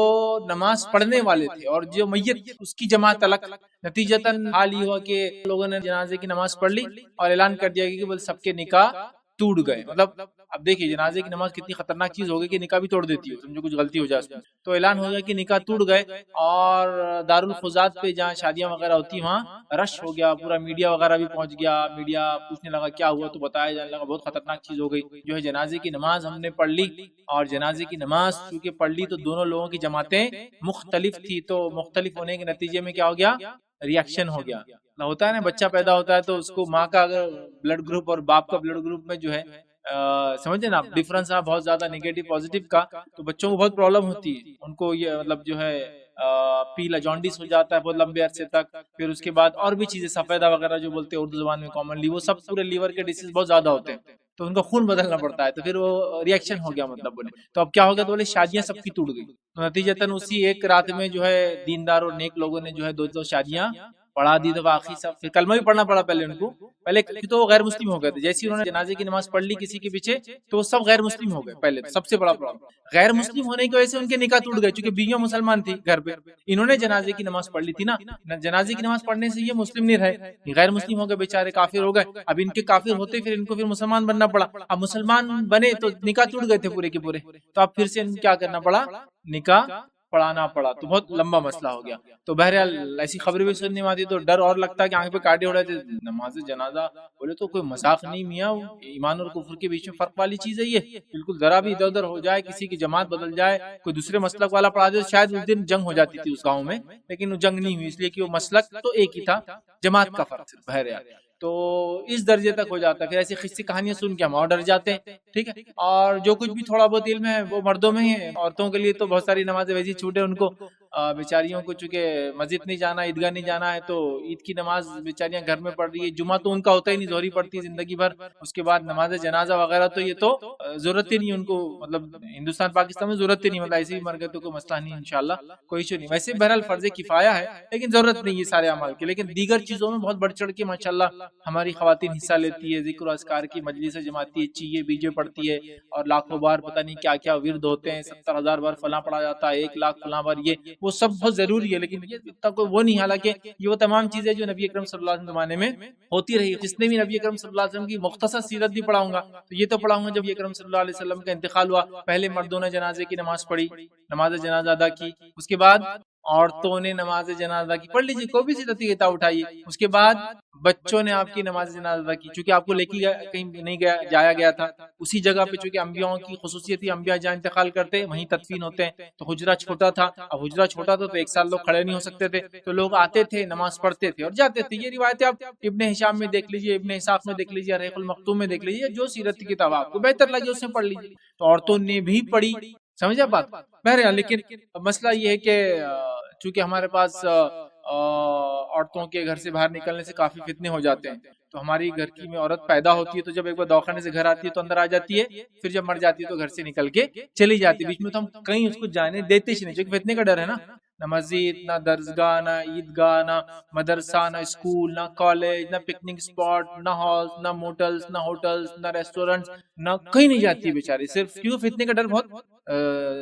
نماز پڑھنے والے تھے اور جو میت اس کی جماعت الگ، نتیجتاً حال یہ ہوا کہ لوگوں نے جنازے کی نماز پڑھ لی اور اعلان کر دیا کہ بول سب کے نکاح ٹوٹ گئے، مطلب اب دیکھیے جنازے کی نماز کتنی خطرناک چیز ہوگی کہ نکاح بھی توڑ دیتی ہے، سمجھو کچھ غلطی ہو جائے اس میں، تو اعلان ہو گیا کہ نکاح ٹوٹ گئے، اور دارالخوضات پہ جہاں شادیاں وغیرہ ہوتی وہاں رش ہو گیا، پورا میڈیا وغیرہ بھی پہنچ گیا، میڈیا پوچھنے لگا کیا ہوا، تو بتایا جانے لگا بہت خطرناک چیز ہو گئی، جو ہے جنازے کی نماز ہم نے پڑھ لی، اور جنازے کی نماز چونکہ پڑھ لی تو دونوں لوگوں کی جماعتیں مختلف تھی، تو مختلف ہونے کے نتیجے میں کیا ہو گیا، ریاکشن ہو گیا، ہوتا ہے نا بچہ پیدا ہوتا ہے تو اس کو ماں کا اگر بلڈ گروپ اور باپ کا بلڈ گروپ میں جو ہے سمجھے نا ڈفرنس ہے بہت زیادہ نیگیٹو پازیٹیو کا، تو بچوں کو بہت پرابلم ہوتی ہے، ان کو یہ مطلب جو ہے پیلا جانڈس ہو جاتا ہے بہت لمبے عرصے تک، پھر اس کے بعد اور بھی چیزیں سفیدہ وغیرہ جو بولتے ہیں اردو زبان میں کامنلی، وہ سب پورے لیور کے ڈیزیز بہت زیادہ ہوتے ہیں، تو ان کا خون بدلنا پڑتا ہے، تو پھر وہ ریئیکشن ہو گیا، مطلب بولے تو اب کیا ہو گیا، تو بولے شادیاں سب کی ٹوٹ گئی، نتیجتاً اسی ایک رات میں جو ہے دیندار اور نیک لوگوں نے جو ہے 2 شادیاں پڑھا دی، تو باقی سب پھر کلمہ بھی پڑھنا پڑا پہلے ان کو، پہلے تو وہ غیر مسلم ہو گئے تھے، جیسے انہوں نے جنازے کی نماز پڑھ لی کسی کے پیچھے تو وہ سب غیر مسلم ہو گئے، پہلے تو سب سے بڑا پرابلم غیر مسلم ہونے کی وجہ سے ان کے نکاح ٹوٹ گئے، چونکہ بیویاں مسلمان تھی گھر پہ، انہوں نے جنازے کی نماز پڑھ لی تھی نا، جنازے کی نماز پڑھنے سے یہ مسلم نہیں رہے، غیر مسلم ہو گئے بیچارے، کافر ہو گئے، اب ان کے کافر ہوتے پھر ان کو پھر مسلمان بننا پڑا، اب مسلمان بنے تو نکاح ٹوٹ گئے تھے پورے کے پورے، تو اب پھر سے ان کیا کرنا پڑا، نکاح پڑھانا پڑا، تو بہت لمبا مسئلہ ہو گیا، تو بہرحال ایسی خبریں بھی سننے میں آتی تو ڈر اور لگتا ہے کہ آنکھ پہ کاٹے اڑے تھے، نماز جنازہ بولے تو کوئی مذاق نہیں میاں، ایمان اور کفر کے بیچ میں فرق والی چیز ہے، یہ بالکل ذرا بھی ادھر ادھر ہو جائے، کسی کی جماعت بدل جائے، کوئی دوسرے مسلک والا پڑھا دے، شاید اس دن جنگ ہو جاتی تھی اس گاؤں میں، لیکن وہ جنگ نہیں ہوئی، اس لیے کہ وہ مسلک تو ایک ہی تھا، جماعت کا فرق صرف بہرحال، تو اس درجے تک ہو جاتا ہے، پھر ایسی قصے کہانیاں سن کے ہم اور ڈر جاتے ہیں، ٹھیک ہے، اور جو کچھ بھی تھوڑا بہت علم ہے وہ مردوں میں ہی ہے، عورتوں کے لیے تو بہت ساری نمازیں ویسی چھوٹے ان کو بیچاریوں کو چونکہ مسجد نہیں جانا، عیدگاہ نہیں جانا ہے، تو عید کی نماز بیچاریاں گھر میں پڑھ رہی ہے، جمعہ تو ان کا ہوتا ہی نہیں، ظہری پڑتی ہے زندگی بھر، اس کے بعد نماز جنازہ وغیرہ تو یہ تو ضرورت ہی نہیں ان کو، مطلب ہندوستان پاکستان میں ضرورت ہی نہیں، مطلب ایسے ہی مر گئے تو کوئی مسئلہ نہیں انشاءاللہ، کوئی ایشو نہیں. ویسے بہرحال فرض کفایہ ہے لیکن ضرورت نہیں یہ سارے اعمال کی. لیکن دیگر چیزوں میں بہت بڑھ چڑھ کے ماشاءاللہ ہماری خواتین حصہ لیتی ہے، ذکر و اذکار کی مجلس جماعتی ہے، چیے بیجے پڑتی ہے، اور لاکھوں بار پتہ نہیں کیا کیا ورد ہوتے ہیں، 70,000 بار فلاں پڑھا جاتا ہے، 1,00,000 فلاں بار، یہ وہ سب بہت ضروری ہے، لیکن یہ اتنا کوئی وہ نہیں. حالانکہ یہ وہ تمام چیزیں جو نبی اکرم صلی اللہ علیہ وسلم زمانے میں ہوتی رہی. جس نے بھی نبی اکرم صلی اللہ علیہ وسلم کی مختصر سیرت بھی پڑھاؤں گا تو یہ تو پڑھاؤں گا جب نبی اکرم صلی اللہ علیہ وسلم کا انتقال ہوا، پہلے مردوں نے جنازے کی نماز پڑھی، نماز جنازہ ادا کی، اس کے بعد عورتوں نے نماز جنازہ کی، پڑھ لیجیے کوئی بھی سیرت کی کتاب اٹھائیے، اس کے بعد بچوں نے آپ کی نماز جنازہ کی، چونکہ آپ کو لے کے کہیں نہیں جایا گیا تھا، اسی جگہ پہ چونکہ انبیاءوں کی خصوصیت تھی، انبیاء جہاں انتقال کرتے وہیں تدفین ہوتے ہیں، تو حجرہ چھوٹا تھا، اب حجرہ چھوٹا تھا تو ایک سال لوگ کھڑے نہیں ہو سکتے تھے، تو لوگ آتے تھے، نماز پڑھتے تھے اور جاتے تھے. یہ روایتیں آپ ابن ہشام میں دیکھ لیجیے، ابن اسحاق میں دیکھ لیجیے، رحیق المختوم میں دیکھ لیجیے، جو سیرت کی کتاب آپ کو بہتر لگے اس میں پڑھ لیجیے. تو عورتوں نے بھی پڑھی، سمجھا بات. بہرحال لیکن مسئلہ یہ ہے کہ چونکہ ہمارے پاس عورتوں کے گھر سے باہر نکلنے سے کافی فتنے ہو جاتے ہیں، تو ہماری گھر کی میں عورت پیدا ہوتی ہے تو جب ایک بار دواخانے سے گھر آتی ہے تو اندر آ جاتی ہے، پھر جب مر جاتی ہے تو گھر سے نکل کے چلی جاتی ہے. بیچ میں تو ہم کہیں اس کو جانے دیتے ہی نہیں، کیونکہ فتنے کا ڈر ہے نا. نہ مسجد، نہ درسگاہ، نہ عیدگاہ، نہ مدرسہ، نہ اسکول، نہ کالج، نہ پکنک اسپاٹ، نہ ہالز، نہ موٹلز، نہ ہوٹلز، نہ ریسٹورنٹس، نہ کہیں نہیں جاتی بیچاری. صرف کیوں؟ فتنے کا ڈر بہت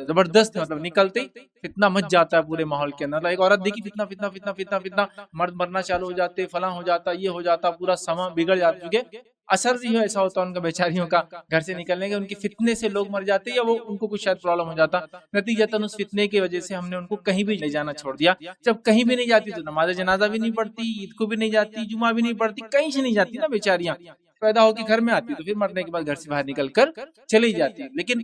زبردست ہے، مطلب نکلتے ہی فتنہ مچ جاتا ہے پورے ماحول کے اندر. ایک عورت دیکھی فتنہ فتنہ فتنہ فتنہ فتنہ، مرد مرنا چالو ہو جاتے، فلاں ہو جاتا، یہ ہو جاتا، پورا سما بگڑ جاتا، کیونکہ اثر بھی ایسا ہوتا ہے ان کا بیچاریوں کا گھر سے نکلنے کا، ان کے فتنے سے لوگ مر جاتے یا وہ ان کو کچھ شاید پرابلم ہو جاتا. نتیجتاً اس فتنے کی وجہ سے ہم نے ان کو کہیں بھی لے جانا چھوڑ دیا. جب کہیں بھی نہیں جاتی تو نماز جنازہ بھی نہیں پڑھتی، عید کو بھی نہیں جاتی، جمعہ بھی نہیں پڑھتی، کہیں سے نہیں جاتی نا بیچاریاں. پیدا ہو کے گھر میں آتی تو پھر مرنے کے بعد گھر سے باہر نکل کر چلی جاتی. لیکن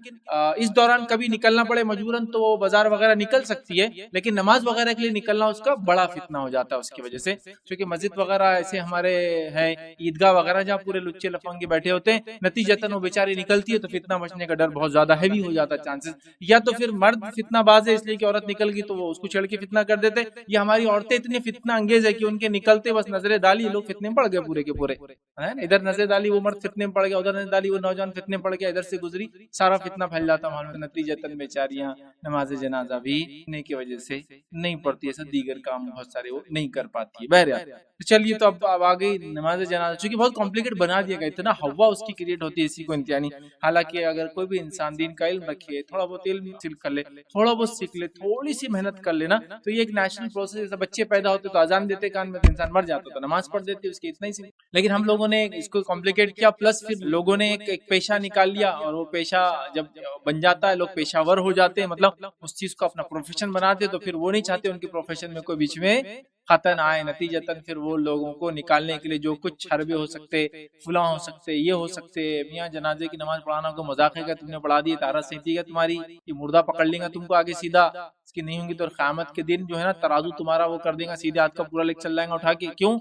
اس دوران کبھی نکلنا پڑے مجبوراً تو وہ بازار وغیرہ نکل سکتی ہے، لیکن نماز وغیرہ کے لیے نکلنا اس کا بڑا فتنہ ہو جاتا ہے اس کی وجہ سے. کیونکہ مسجد وغیرہ ایسے ہمارے ہیں، عیدگاہ وغیرہ جہاں پورے لچے لفنگے بیٹھے ہوتے ہیں، نتیجتاً وہ بیچاری نکلتی ہے تو فتنہ مچنے کا ڈر بہت زیادہ ہیوی ہو جاتا ہے چانسز. یا تو پھر مرد فتنہ باز ہے اس لیے کہ عورت نکل گئی تو وہ اس کو چھڑ کے فتنہ کر دیتے، یا ہماری عورتیں اتنی فتنہ انگیز ہے کہ ان کے نکلتے بس نظر ڈالی لوگ فتنے میں پڑ گئے پورے کے پورے. ادھر نظر ڈالی وہ مرد فتنے میں پڑ گیا، ادھر نظر ڈالی وہ نوجوان فتنے میں پڑ گیا، ادھر سے گزری سارا فتنہ پھیل جاتا ہے. نتیجتاً بیچاریاں نماز جنازہ بھی ہونے کی وجہ سے نہیں پڑھتی، ایسا دیگر کام بہت سارے وہ نہیں کر پاتی ہے. بہرحال چلیے تو اب آگے نماز جنازہ چونکہ بہت کمپلیکیٹ بنا دیا گیا، اتنا ہوا اس کی کریٹ ہوتی ہے اسی کو انتہانی. حالانکہ اگر کوئی بھی انسان دین کا علم رکھے، تھوڑا بہت علم حاصل کر لے، تھوڑا بہت سیکھ لے، تھوڑی سی محنت کر لینا تو یہ ایک نیچرل پروسیس. جیسے بچے پیدا ہوتے تو اذان دیتے کان میں تو انسان مر جاتا، تو نماز پڑھ دیتے اس کے اتنا ہی سی. لیکن ہم لوگوں نے اس کو کمپلیکیٹ کیا، پلس پھر لوگوں نے ایک پیشہ نکال لیا، اور وہ پیشہ جب بن جاتا ہے لوگ پیشہ ور ہو جاتے ہیں، مطلب اس چیز کو اپنا پروفیشن بناتے، تو پھر وہ نہیں چاہتے ان کے پروفیشن میں کوئی بیچ میں خطن آئے. نتیجتاً پھر وہ لوگوں کو نکالنے کے لیے جو کچھ حربے ہو سکتے، فلاں ہو سکتے، یہ ہو سکتے، میاں جنازے کی نماز پڑھانا کو مذاق ہے کہ تم نے پڑھا دی، طہارت صحیح ہے تمہاری، یہ مردہ پکڑ لیں گا تم کو آگے سیدھا، اس کی نہیں ہوں گی تو قیامت کے دن جو ہے نا ترازو تمہارا وہ کر دیں گا، سیدھے ہاتھ کا پورا لے چل جائیں گا اٹھا کے. کیوں؟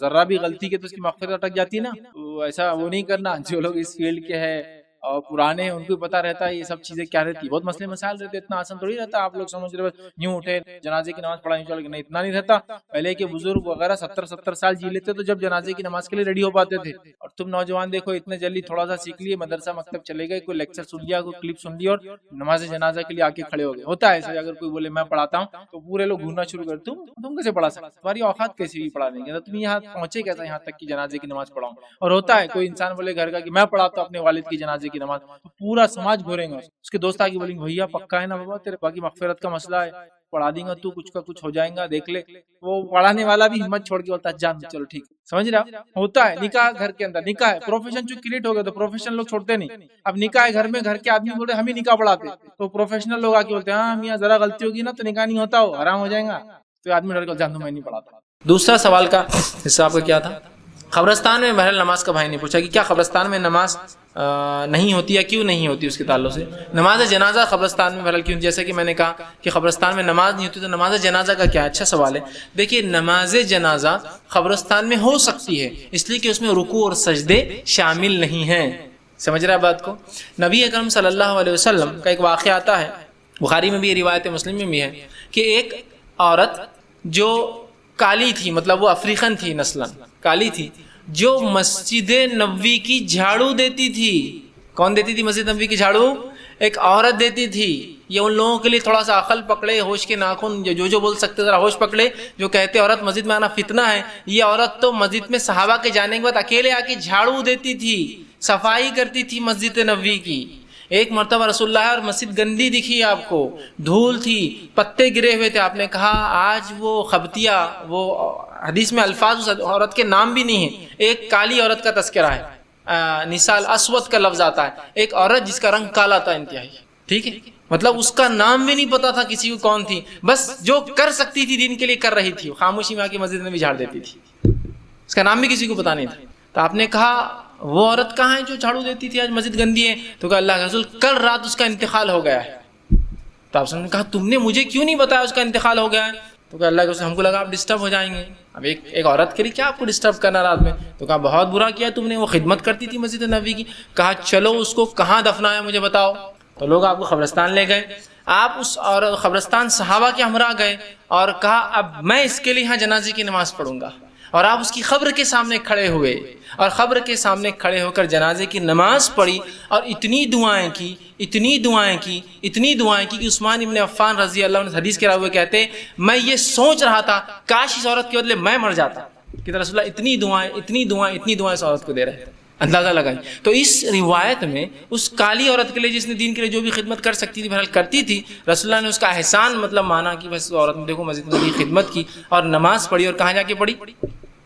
ذرہ بھی غلطی کے تو اس کی مغفرت اٹک جاتی ہے نا. تو ایسا وہ نہیں کرنا. جو لوگ اس فیلڈ کے ہے اور پرانے ہیں ان کو پتا رہتا ہے یہ سب چیزیں کیا رہتی ہے. بہت مسئلے مسائل رہتے ہیں، اتنا آسان تھوڑی رہتا. آپ لوگ سمجھ رہے ہو یوں اٹھے جنازے کی نماز پڑھانی چل گئی، نہیں اتنا نہیں رہتا. پہلے کے بزرگ وغیرہ 70 سال جی لیتے تو جب جنازے کی نماز کے لیے ریڈی ہو پاتے تھے. اور تم نوجوان دیکھو اتنے جلدی تھوڑا سا سیکھ لیے، مدرسہ مکتب چلے گئے، کوئی لیکچر سن لیا، کوئی کلپ سن لی اور نماز جنازہ کے لیے آ کے کھڑے ہو گئے. ہوتا ہے ایسا. اگر کوئی بولے میں پڑھاتا ہوں تو پورے لوگ گھورنا شروع کر. تم کیسے پڑھا سکتے؟ تمہاری اوقات کیسی بھی پڑھا دیں گے؟ تم یہاں پہنچے کیسا یہاں تک کہ جنازے کی نماز پڑھاؤں؟ اور ہوتا ہے کوئی انسان بولے گھر کا کہ میں پڑھاتا ہوں اپنے والد کی جنازے کی نماز، تو پورا سماج گھوریں گا. اس کے دوست آگے بولیں گے بھیا پکا ہے نا بابا، تیرے باقی مغفرت کا مسئلہ ہے، پڑھا دیں گا تو کچھ کا کچھ ہو جائے گا، دیکھ لے. وہ پڑھانے والا بھی ہمت چھوڑ کے بولتا ہے جان چلو ٹھیک. سمجھ رہا ہوتا ہے. نکاح گھر کے اندر نکاح ہے، پروفیشن جو کریٹ ہو گیا تو پروفیشن لوگ چھوڑتے نہیں. اب نکاح ہے گھر میں، گھر کے آدمی بولے ہم ہی نکاح پڑھاتے، تو پروفیشنل لوگ آ کے بولتے ہیں ہاں میاں ذرا غلطی ہوگی نا تو نکاح نہیں ہوتا، ہو حرام ہو جائے گا. تو آدمی ڈر کے جان دو میں نہیں پڑھاتا. دوسرا سوال کا حصہ آپ کا کیا تھا؟ قبرستان میں بہرحال نماز کا بھائی نے پوچھا کہ کیا قبرستان میں نماز نہیں ہوتی یا کیوں نہیں ہوتی. اس کے تعلق سے نماز جنازہ قبرستان میں بہرحال کیوں، جیسے کہ میں نے کہا کہ قبرستان میں نماز نہیں ہوتی تو نماز جنازہ کا کیا. اچھا سوال ہے. دیکھیے نماز جنازہ قبرستان میں ہو سکتی ہے اس لیے کہ اس میں رکوع اور سجدے شامل نہیں ہیں. سمجھ رہا ہے بات کو؟ نبی اکرم صلی اللہ علیہ وسلم کا ایک واقعہ آتا ہے، بخاری میں بھی یہ روایت ہے، مسلم میں بھی ہے، کہ ایک عورت جو کالی تھی، مطلب وہ افریقن تھی، نسلاً کالی تھی، جو مسجد نبوی کی جھاڑو دیتی تھی. کون دیتی تھی مسجد نبوی کی جھاڑو؟ ایک عورت دیتی تھی. یہ ان لوگوں کے لیے تھوڑا سا عقل پکڑے، ہوش کے ناخن جو بول سکتے ذرا ہوش پکڑے، جو کہتے عورت مسجد میں آنا فتنہ ہے. یہ عورت تو مسجد میں صحابہ کے جانے کے بعد اکیلے آ کے جھاڑو دیتی تھی، صفائی کرتی تھی مسجد نبوی کی. ایک مرتبہ رسول اللہ اور مسجد گندی دکھی آپ کو، دھول تھی، پتے گرے ہوئے تھے. آپ نے کہا آج وہ خبتیہ، وہ حدیث میں الفاظ اس عورت کے نام بھی نہیں ہیں، ایک کالی عورت کا تذکرہ ہے، نسال اسود کا لفظ آتا ہے، ایک عورت جس کا رنگ کالا تھا انتہائی. ٹھیک ہے، مطلب اس کا نام بھی نہیں پتا تھا کسی کو کون تھی، بس جو کر سکتی تھی دین کے لیے کر رہی تھی، خاموشی میں آ کے مسجد میں بھی جھاڑ دیتی تھی، اس کا نام بھی کسی کو پتا نہیں تھا. تو آپ نے کہا وہ عورت کہاں ہے جو جھاڑو دیتی تھی، آج مسجد گندی ہے؟ تو کہا اللہ کے رسول کل رات اس کا انتقال ہو گیا ہے. تو آپ نے کہا تم نے مجھے کیوں نہیں بتایا اس کا انتقال ہو گیا ہے؟ تو کہا اللہ کے رسول ہم کو لگا آپ ڈسٹرب ہو جائیں گے، اب ایک عورت کے لیے کیا آپ کو ڈسٹرب کرنا رات میں. تو کہا بہت برا کیا تم نے، وہ خدمت کرتی تھی مسجد نبوی کی. کہا چلو اس کو کہاں دفنایا مجھے بتاؤ. تو لوگ آپ کو قبرستان لے گئے، آپ اس اور قبرستان صحابہ کے ہمراہ گئے اور کہا اب میں اس کے لیے یہاں جنازے کی نماز پڑھوں گا. اور آپ اس کی قبر کے سامنے کھڑے ہوئے اور قبر کے سامنے کھڑے ہو کر جنازے کی نماز پڑھی اور اتنی دعائیں کی کہ عثمان ابن عفان رضی اللہ عنہ حدیث کے راوی کہتے میں یہ سوچ رہا تھا کاش اس عورت کے بدلے میں مر جاتا، کہ رسول اللہ اتنی دعائیں اس عورت کو دے رہے تھے. اندازہ لگائیں. تو اس روایت میں اس کالی عورت کے لیے جس نے دین کے لیے جو بھی خدمت کر سکتی تھی بہرحال کرتی تھی، رسول اللہ نے اس کا احسان مطلب مانا کہ بس عورت نے دیکھو مسجد میں خدمت کی اور نماز پڑھی. اور کہاں جا کے پڑھی؟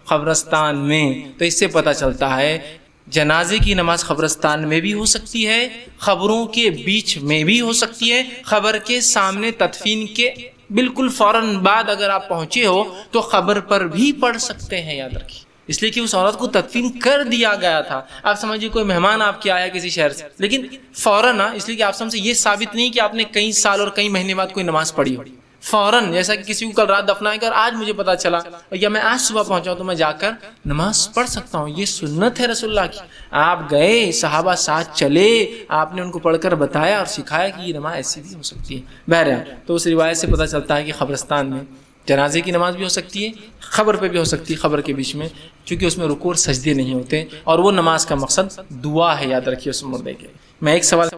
قبرستان میں. تو اس سے پتہ چلتا ہے جنازے کی نماز قبرستان میں بھی ہو سکتی ہے، قبروں کے بیچ میں بھی ہو سکتی ہے، قبر کے سامنے تدفین کے بالکل فوراً بعد اگر آپ پہنچے ہو تو قبر پر بھی پڑھ سکتے ہیں. یاد رکھیے اس لیے کہ اس عورت کو تدفین کر دیا گیا تھا. آپ سمجھیے کوئی مہمان آپ کے آیا کسی شہر سے، لیکن فوراً اس لیے کہ آپ سمجھے یہ ثابت نہیں کہ آپ نے کئی سال اور کئی مہینے بعد کوئی نماز پڑھی ہو. فوراً جیسا کہ کسی کو کل رات دفنائے کر آج مجھے پتا چلا یا میں آج صبح پہنچا ہوں تو میں جا کر نماز پڑھ سکتا ہوں. یہ سنت ہے رسول اللہ کی. آپ گئے، صحابہ ساتھ چلے، آپ نے ان کو پڑھ کر بتایا اور سکھایا کہ یہ نماز ایسی بھی ہو سکتی ہے. بہرحال تو اس روایت سے پتہ چلتا ہے کہ قبرستان میں جنازے کی نماز بھی ہو سکتی ہے، قبر پہ بھی ہو سکتی ہے، قبر کے بیچ میں، چونکہ اس میں رکوع اور سجدے نہیں ہوتے اور وہ نماز کا مقصد دعا ہے. یاد رکھیے اس مردے کے. میں ایک سوال